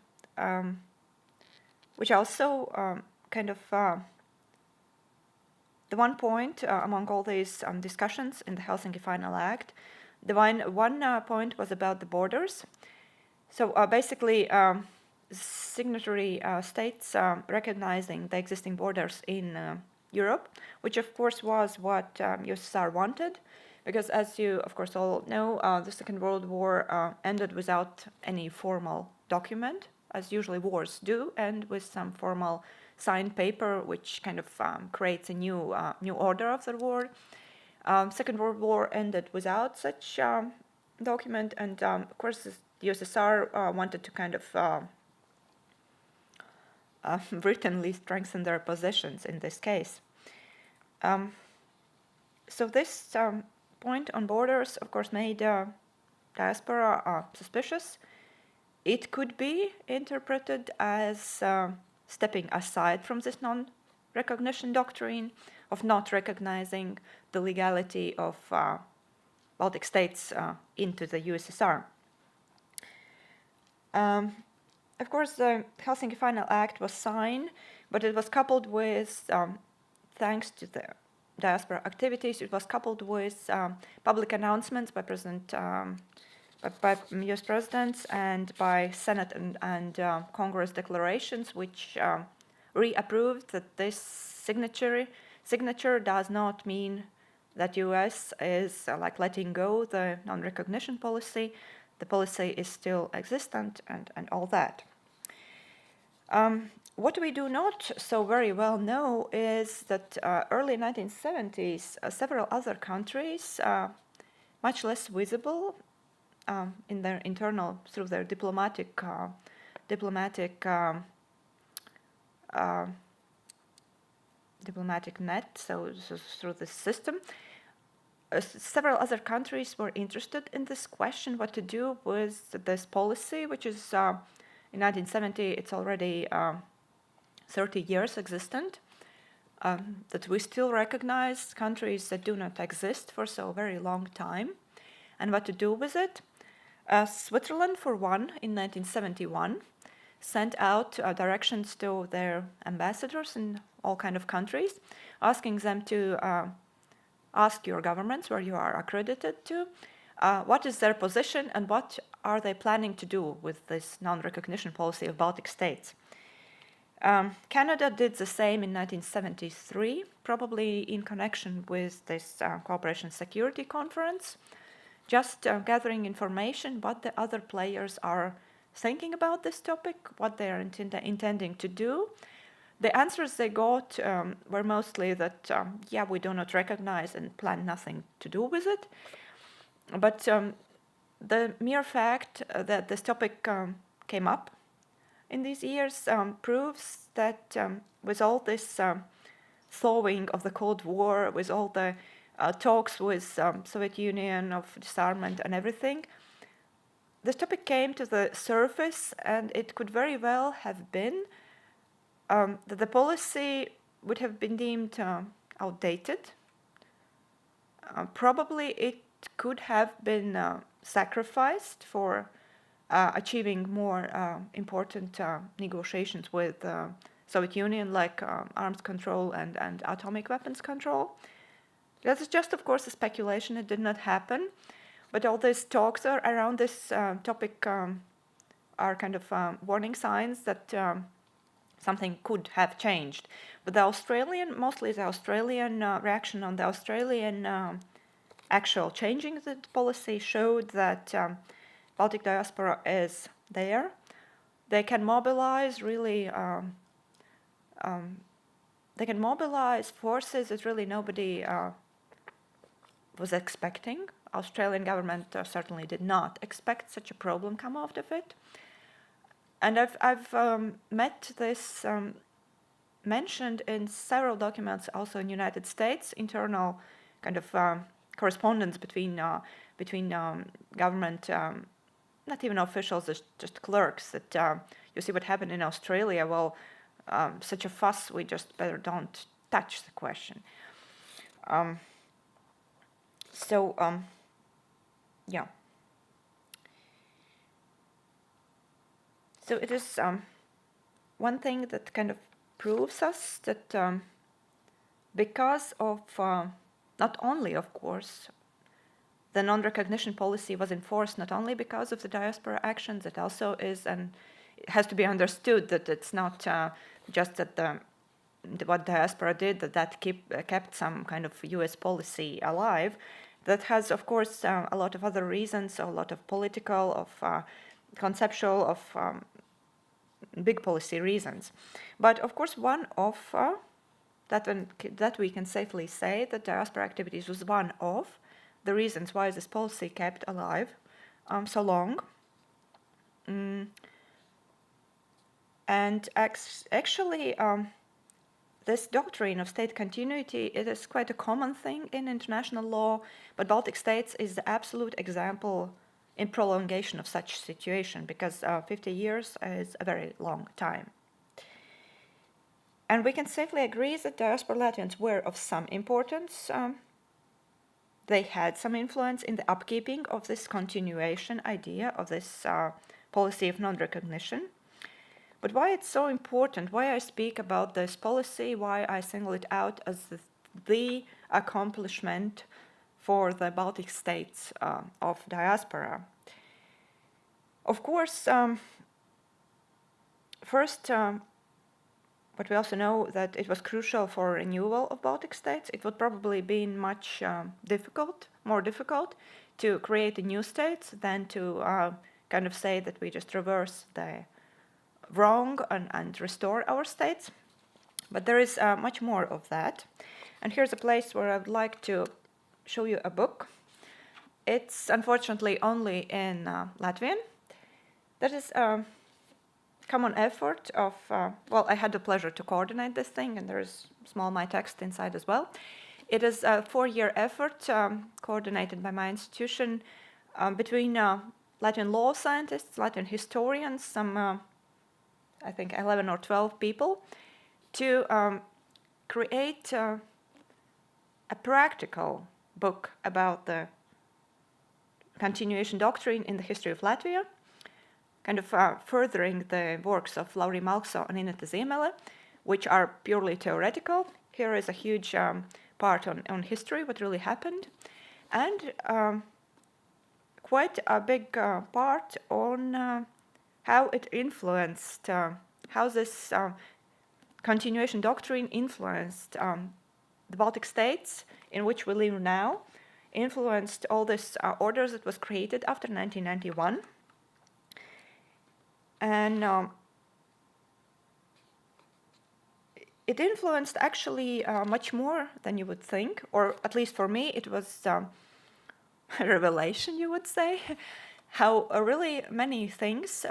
which also kind of the one point among all these discussions in the Helsinki Final Act, the one point was about the borders. So basically, signatory states recognizing the existing borders in Europe, which of course was what USSR wanted, because as you of course all know, the Second World War ended without any formal document, as usually wars do, and with some formal signed paper, which kind of creates a new order of the war. Second World War ended without such document, and of course the USSR wanted to kind of writtenly strengthen their positions in this case. So this point on borders, of course, made diaspora suspicious. It could be interpreted as stepping aside from this non-recognition doctrine of not recognizing the legality of Baltic states into the USSR. Of course, the Helsinki Final Act was signed, but it was coupled with, thanks to the diaspora activities, it was coupled with public announcements by by US presidents and by Senate and Congress declarations, which reapproved that this signature does not mean that US is like letting go the non-recognition policy. The policy is still existent and all that. What we do not so very well know is that early 1970s, several other countries, much less visible in their internal, through their diplomatic net, so through the system, several other countries were interested in this question, what to do with this policy, which is in 1970, it's already 30 years existent, that we still recognize countries that do not exist for so very long time, and what to do with it. Switzerland, for one, in 1971, sent out directions to their ambassadors in all kind of countries, asking them to ask your governments where you are accredited to, what is their position and what are they planning to do with this non-recognition policy of Baltic states. Canada did the same in 1973, probably in connection with this Cooperation Security Conference, just gathering information what the other players are thinking about this topic, what they are intending to do. The answers they got were mostly that, yeah, we do not recognize and plan nothing to do with it. But the mere fact that this topic came up in these years proves that with all this thawing of the Cold War, with all the talks with Soviet Union of disarmament and everything, this topic came to the surface, and it could very well have been that the policy would have been deemed outdated. Probably it could have been sacrificed for achieving more important negotiations with Soviet Union, like arms control and atomic weapons control. That is just, of course, a speculation. It did not happen. But all these talks around this topic are kind of warning signs that something could have changed. But the Australian, mostly the Australian reaction on the Australian actual changing the policy showed that Baltic diaspora is there. They can mobilize really, they can mobilize forces that really nobody was expecting. Australian government certainly did not expect such a problem come out of it. And I've met this mentioned in several documents also in United States, internal kind of correspondence between government, not even officials, just clerks, that you see what happened in Australia, well, such a fuss, we just better don't touch the question. Yeah. So it is one thing that kind of proves us that because of, not only, of course, the non-recognition policy was enforced not only because of the diaspora actions, it also is, and it has to be understood that it's not just that what diaspora did, that kept some kind of US policy alive. That has, of course, a lot of other reasons, a lot of political, of conceptual, of big policy reasons. But of course, one of that we can safely say that diaspora activities was one of the reasons why this policy kept alive. so long. And actually, this doctrine of state continuity, it is quite a common thing in international law, but Baltic states is the absolute example in prolongation of such situation, because 50 years is a very long time. And we can safely agree that diaspora Latvians were of some importance. They had some influence in the upkeeping of this continuation idea of this policy of non-recognition. But why it's so important, why I speak about this policy, why I single it out as the accomplishment for the Baltic states of diaspora. Of course, first, but we also know that it was crucial for renewal of Baltic states. It would probably be much more difficult to create a new states than to kind of say that we just reverse the wrong and restore our states. But there is much more of that. And here's a place where I would like to show you a book. It's unfortunately only in Latvian. That is a common effort of, well, I had the pleasure to coordinate this thing, and there is small my text inside as well. It is a 4-year effort coordinated by my institution between Latvian law scientists, Latvian historians, some I think 11 or 12 people, to create a practical book about the continuation doctrine in the history of Latvia, kind of furthering the works of Lauri Malkso and Ineta Ziemele, which are purely theoretical. Here is a huge part on history, what really happened, and quite a big part on how it influenced, how this continuation doctrine influenced the Baltic states in which we live now, influenced all this orders that was created after 1991. And it influenced actually much more than you would think, or at least for me, it was a revelation, you would say, how really many things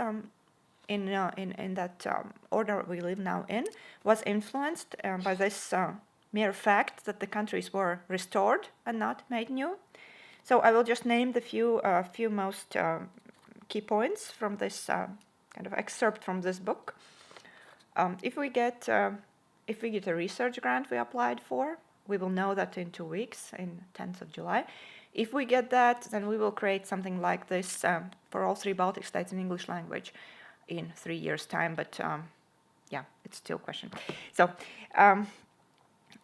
in that order we live now in was influenced by this mere fact that the countries were restored and not made new. So I will just name the few most key points from this kind of excerpt from this book. If we get a research grant we applied for, we will know that in 2 weeks, in 10th of July. If we get that, then we will create something like this for all 3 Baltic states in English language in 3 years' time. But yeah, it's still a question. So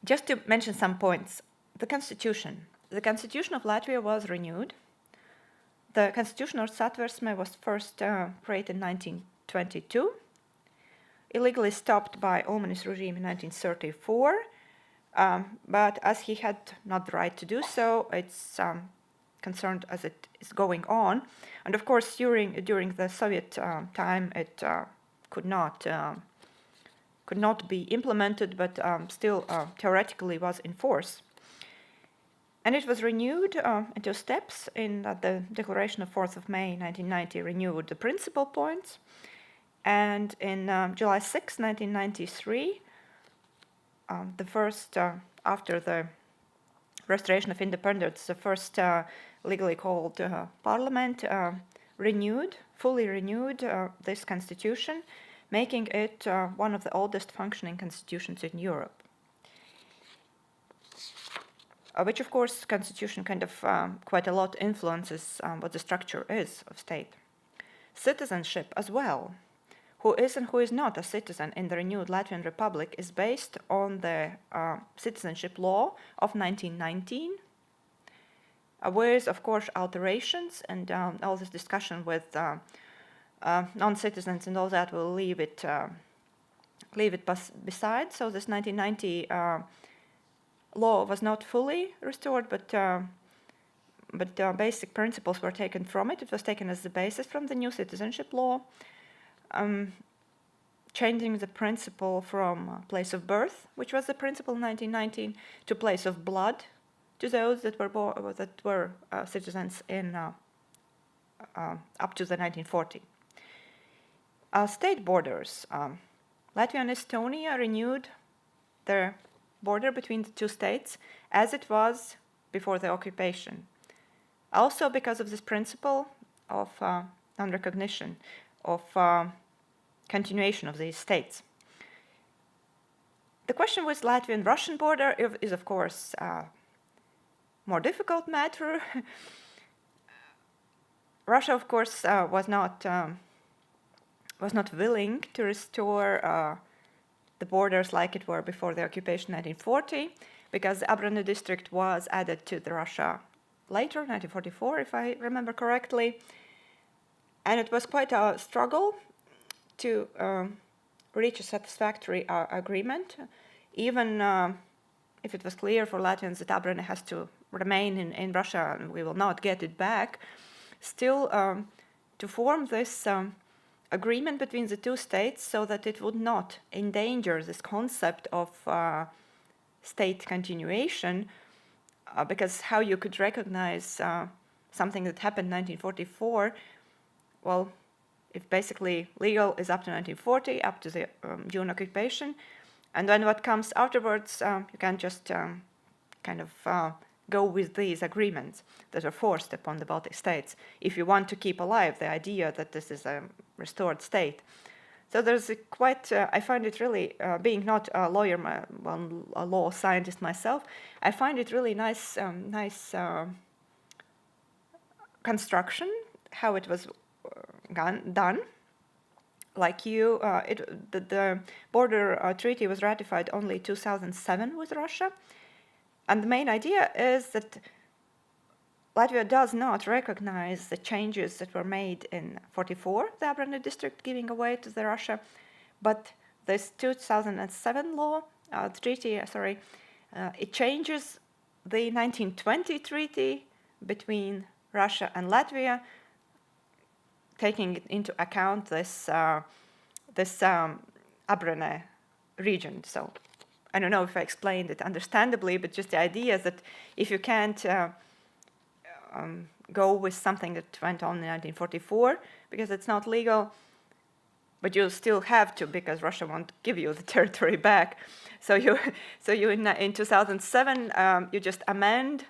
just to mention some points, the Constitution. The Constitution of Latvia was renewed. The Constitutional Satversme was first created in 1922, illegally stopped by Ulmanis regime in 1934. But as he had not the right to do so, it's concerned as it is going on. And of course, during the Soviet time, it could not be implemented, but still theoretically was in force. And it was renewed in 2 steps. In the Declaration of 4th of May 1990, renewed the principal points. And in July 6, 1993, the first, after the restoration of independence, the first legally called parliament fully renewed this constitution, making it one of the oldest functioning constitutions in Europe. Which, of course, constitution kind of quite a lot influences what the structure is of state. Citizenship as well. Who is and who is not a citizen in the renewed Latvian Republic is based on the citizenship law of 1919, with, of course, alterations, and all this discussion with non-citizens and all that will leave it beside. So this 1990 law was not fully restored, but basic principles were taken from it. It was taken as the basis from the new citizenship law. Changing the principle from place of birth, which was the principle in 1919, to place of blood, to those that were citizens in up to the 1940. State borders. Latvia and Estonia renewed their border between the two states as it was before the occupation. Also because of this principle of non-recognition, of continuation of these states. The question with Latvian-Russian border is, of course, a more difficult matter. Russia, of course, was not willing to restore the borders like it were before the occupation in 1940, because the Abrane district was added to the Russia later, 1944, if I remember correctly. And it was quite a struggle to reach a satisfactory agreement, even if it was clear for Latvians that Abrane has to remain in Russia and we will not get it back. Still, to form this agreement between the two states so that it would not endanger this concept of state continuation, because how you could recognize something that happened in 1944, well, if basically legal is up to 1940, up to the June occupation, and then what comes afterwards, you can just kind of go with these agreements that are forced upon the Baltic states if you want to keep alive the idea that this is a restored state. So there's a quite, I find it really, being not a lawyer, a law scientist myself, I find it really nice construction, how it was done. Like the border treaty was ratified only 2007 with Russia. And the main idea is that Latvia does not recognize the changes that were made in 44, the Abrane district giving away to the Russia, but this 2007 law, treaty, it changes the 1920 treaty between Russia and Latvia, taking into account this Abrane region. So I don't know if I explained it understandably, but just the idea is that if you can't go with something that went on in 1944 because it's not legal, but you still have to because Russia won't give you the territory back. So you in 2007 you just amend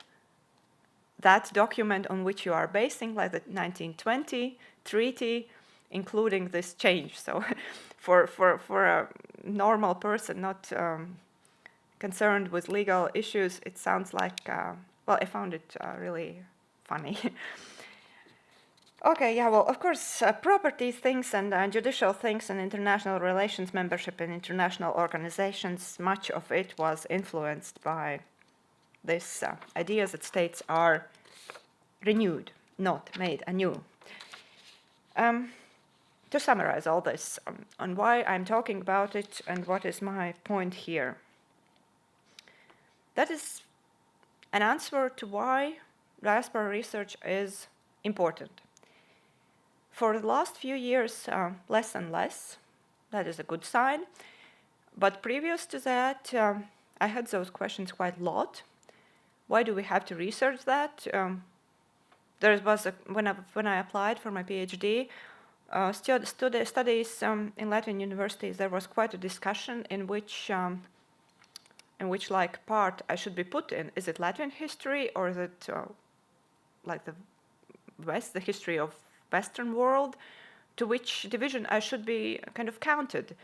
that document on which you are basing, like the 1920 treaty, including this change. So for a normal person not concerned with legal issues, it sounds like, well, I found it really funny. Okay, yeah, well, of course, property things and judicial things and international relations membership in international organizations, much of it was influenced by this ideas that states are renewed, not made anew. To summarize all this, on why I'm talking about it and what is my point here. That is an answer to why diaspora research is important. For the last few years, less and less. That is a good sign. But previous to that, I had those questions quite a lot. Why do we have to research that? There was when I applied for my PhD, studies in Latvian universities. There was quite a discussion in which like part I should be put in. Is it Latvian history or is it like the West, the history of Western world? To which division I should be kind of counted?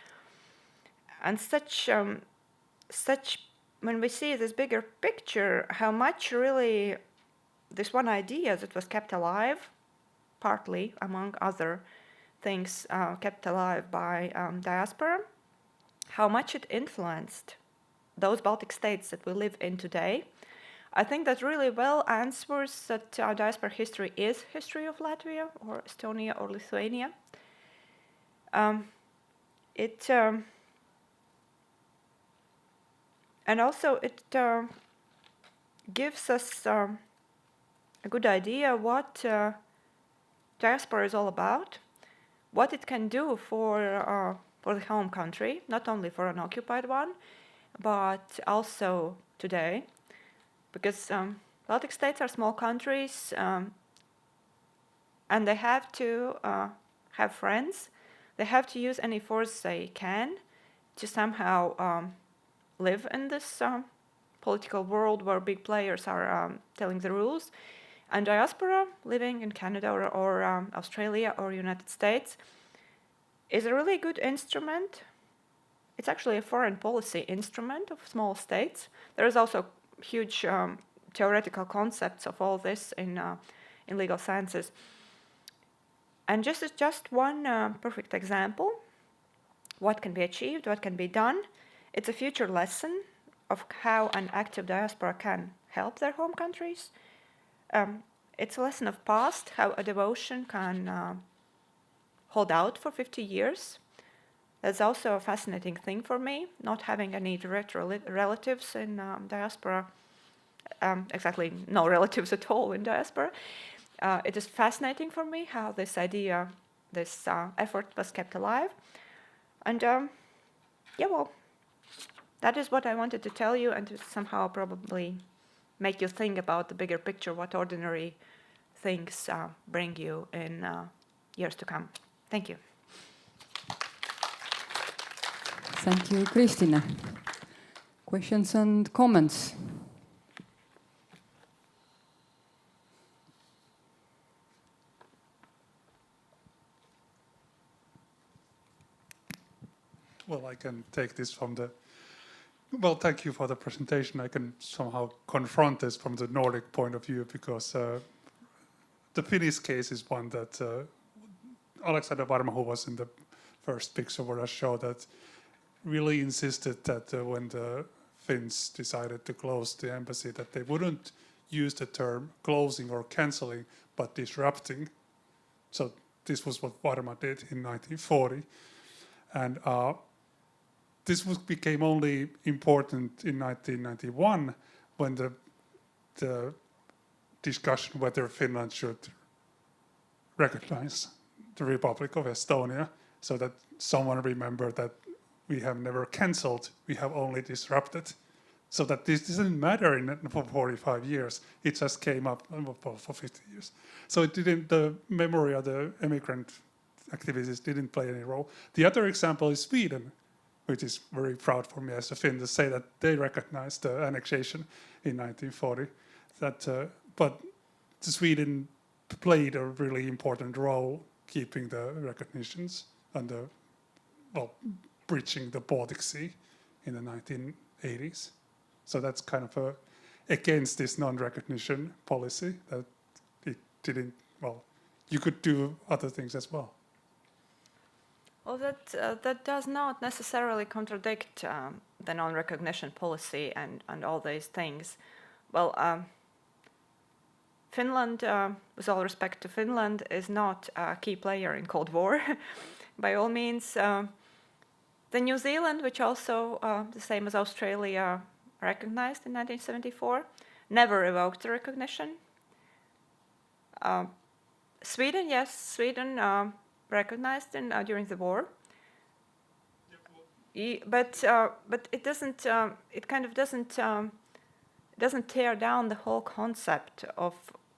And such when we see this bigger picture, how much really this one idea that was kept alive, partly among other things, kept alive by diaspora, how much it influenced those Baltic states that we live in today. I think that really well answers that diaspora history is history of Latvia or Estonia or Lithuania. And also it gives us a good idea what diaspora is all about, what it can do for the home country, not only for an occupied one, but also today. Because Baltic states are small countries, and they have to have friends. They have to use any force they can to somehow live in this political world where big players are telling the rules. And diaspora, living in Canada or Australia or United States, is a really good instrument. It's actually a foreign policy instrument of small states. There is also huge theoretical concepts of all this in legal sciences. And just one perfect example, what can be achieved, what can be done. It's a future lesson of how an active diaspora can help their home countries. It's a lesson of past, how a devotion can hold out for 50 years. That's also a fascinating thing for me, not having any direct relatives in diaspora, exactly no relatives at all in diaspora. It is fascinating for me how this idea, this effort was kept alive. And yeah, well, that is what I wanted to tell you and to somehow probably make you think about the bigger picture, what ordinary things bring you in years to come. Thank you. Thank you, Kristina. Questions and comments? Well, I can take this from the... Well, thank you for the presentation. I can somehow confront this from the Nordic point of view because the Finnish case is one that Alexander Varma, who was in the first picture where I showed that, really insisted that when the Finns decided to close the embassy, that they wouldn't use the term closing or cancelling, but disrupting. So this was what Varma did in 1940. And this became only important in 1991 when the discussion whether Finland should recognize the Republic of Estonia, so that someone remembered that we have never cancelled, we have only disrupted. So that this doesn't matter for 45 years, it just came up for 50 years. So it didn't, the memory of the immigrant activities didn't play any role. The other example is Sweden, which is very proud for me as a Finn to say that they recognized the annexation in 1940. But Sweden played a really important role keeping the recognitions and bridging the Baltic Sea in the 1980s. So that's kind of against this non-recognition policy that it didn't, well, you could do other things as well. Well, that does not necessarily contradict the non-recognition policy and all these things. Well, Finland, with all respect to Finland, is not a key player in Cold War, by all means. The New Zealand, which also, the same as Australia, recognized in 1974, never revoked the recognition. Sweden, yes, Sweden recognized during the war. But it doesn't. It kind of doesn't tear down the whole concept of.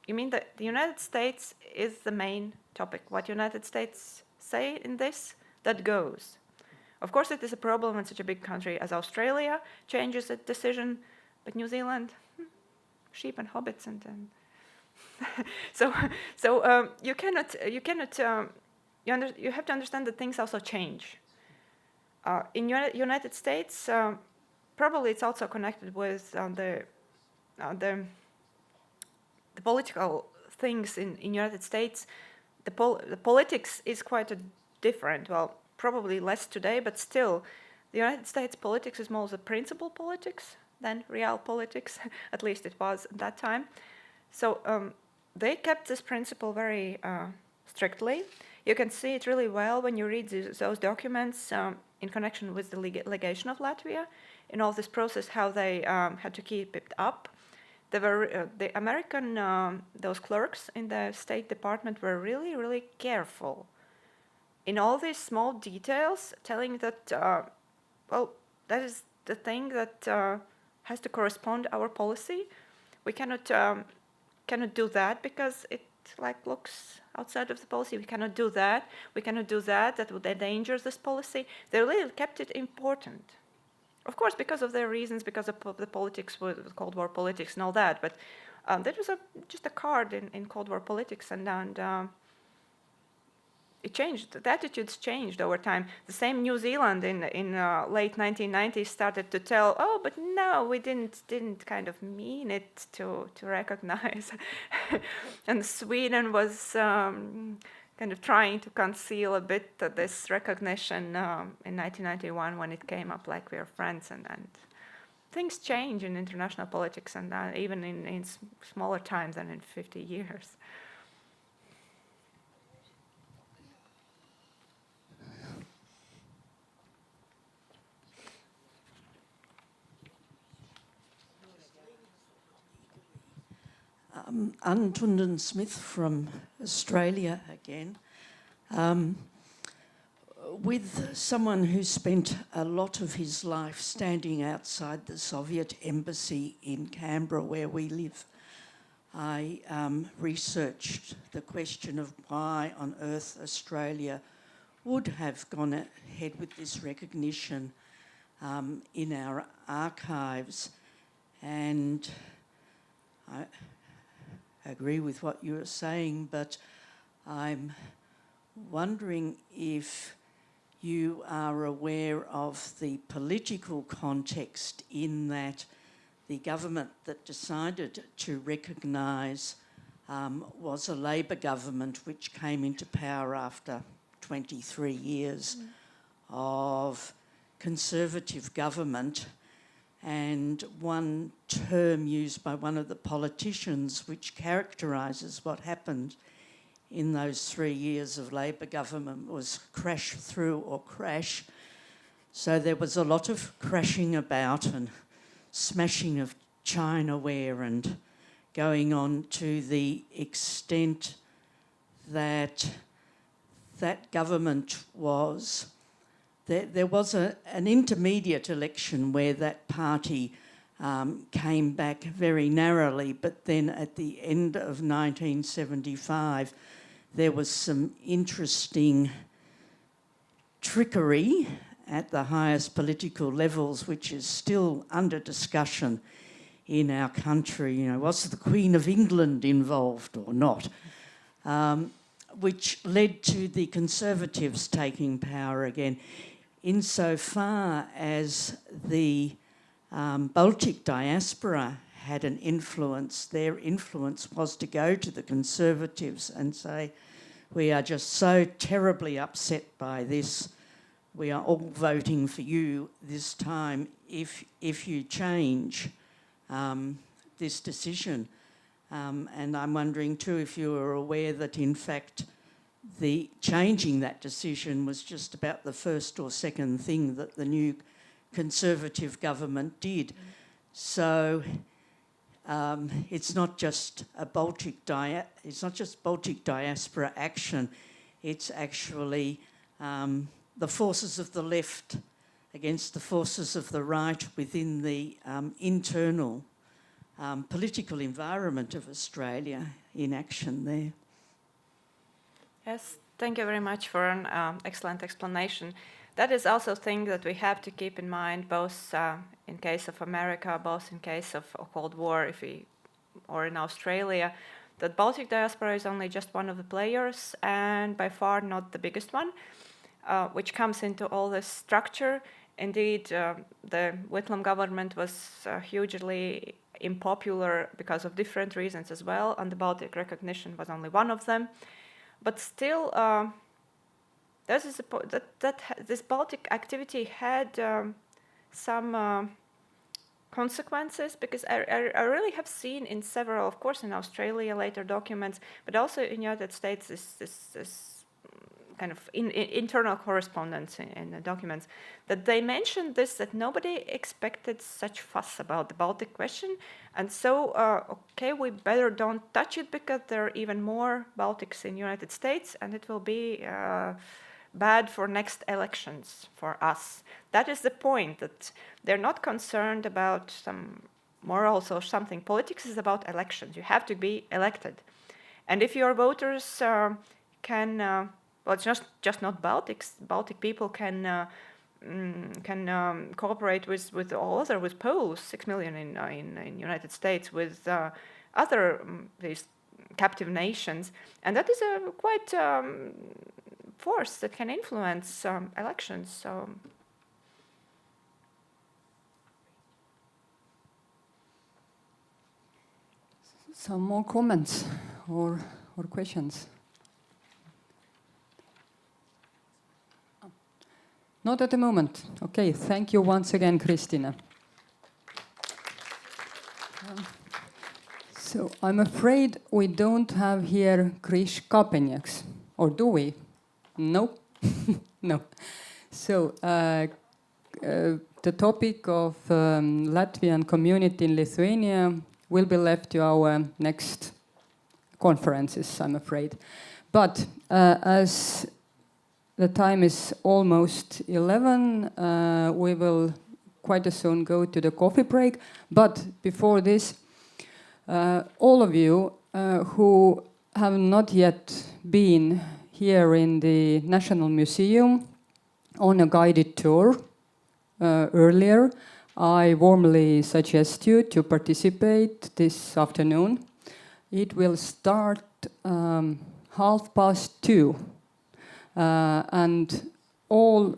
You mean that the United States is the main topic? What United States say in this, that goes. Of course, it is a problem when such a big country as Australia changes its decision, but New Zealand, sheep and hobbits, and so you cannot. You have to understand that things also change. In United States, probably it's also connected with the political things in United States. The politics is quite different. Well, probably less today, but still, the United States politics is more the principal politics than real politics. At least it was at that time. So they kept this principle very strictly. You can see it really well when you read those documents in connection with the legation of Latvia, in all this process, how they had to keep it up. They were, the American, those clerks in the State Department were really, really careful in all these small details, telling that, well, that is the thing that has to correspond our policy. We cannot do that because it like looks outside of the policy. We cannot do that. We cannot do that. That would endanger this policy. They really kept it important. Of course, because of their reasons, because of the politics, Cold War politics and all that. But that was just a card in Cold War politics, and it changed. The attitudes changed over time. The same New Zealand in late 1990s started to tell, oh, but no, we didn't kind of mean it to recognize. And Sweden was kind of trying to conceal a bit this recognition in 1991 when it came up, like we are friends, and things change in international politics, and even in smaller times than in 50 years. Ann Tunden Smith from Australia again. With someone who spent a lot of his life standing outside the Soviet embassy in Canberra, where we live, I researched the question of why on earth Australia would have gone ahead with this recognition in our archives, and I agree with what you were saying, but I'm wondering if you are aware of the political context in that the government that decided to recognise was a Labor government which came into power after 23 years of Conservative government. And one term used by one of the politicians which characterises what happened in those 3 years of Labor government was crash through or crash. So there was a lot of crashing about and smashing of Chinaware and going on to the extent that that government was... There was an intermediate election where that party came back very narrowly, but then at the end of 1975, there was some interesting trickery at the highest political levels, which is still under discussion in our country. You know, was the Queen of England involved or not? Which led to the Conservatives taking power again. Insofar as the Baltic diaspora had an influence, their influence was to go to the Conservatives and say, we are just so terribly upset by this, we are all voting for you this time if you change this decision. And I'm wondering too if you are aware that in fact the changing that decision was just about the first or second thing that the new Conservative government did. So it's not just a Baltic diaspora action. It's actually the forces of the left against the forces of the right within the internal political environment of Australia in action there. Yes, thank you very much for an excellent explanation. That is also a thing that we have to keep in mind, both in case of America, both in case of Cold War, or in Australia, that Baltic diaspora is only just one of the players and by far not the biggest one, which comes into all this structure. Indeed, the Whitlam government was hugely unpopular because of different reasons as well, and the Baltic recognition was only one of them. But still, this Baltic activity had some consequences, because I really have seen in several, of course, in Australia later documents, but also in the United States, this kind of internal correspondence in the documents, that they mentioned this, that nobody expected such fuss about the Baltic question, and so, okay, we better don't touch it because there are even more Baltics in the United States, and it will be bad for next elections for us. That is the point, that they're not concerned about some morals or something. Politics is about elections. You have to be elected. And if your voters can, well, it's just not Baltics. Baltic people can cooperate with all other, with Poles, 6 million in United States, with other these captive nations, and that is a quite force that can influence elections. So. Some more comments or questions? Not at the moment. Okay, thank you once again, Kristina. So I'm afraid we don't have here Krish Kapenjaks, or do we? No, no. So the topic of Latvian community in Lithuania will be left to our next conferences, I'm afraid. But as the time is almost 11, we will quite soon go to the coffee break. But before this, all of you who have not yet been here in the National Museum on a guided tour earlier, I warmly suggest you to participate this afternoon. It will start 2:30, and all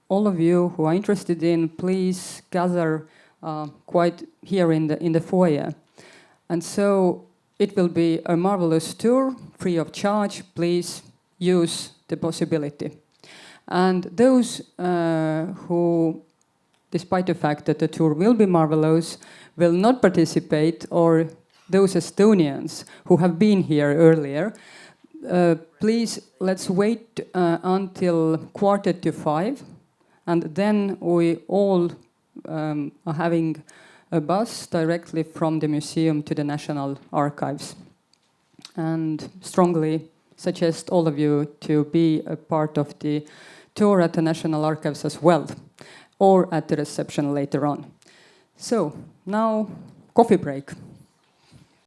of you who are interested in, please gather quite here in the foyer. And so it will be a marvelous tour, free of charge. Please use the possibility. And those who, despite the fact that the tour will be marvelous, will not participate, or those Estonians who have been here earlier, please, let's wait until 4:45, and then we all are having a bus directly from the museum to the National Archives. And strongly suggest all of you to be a part of the tour at the National Archives as well, or at the reception later on. So now, coffee break.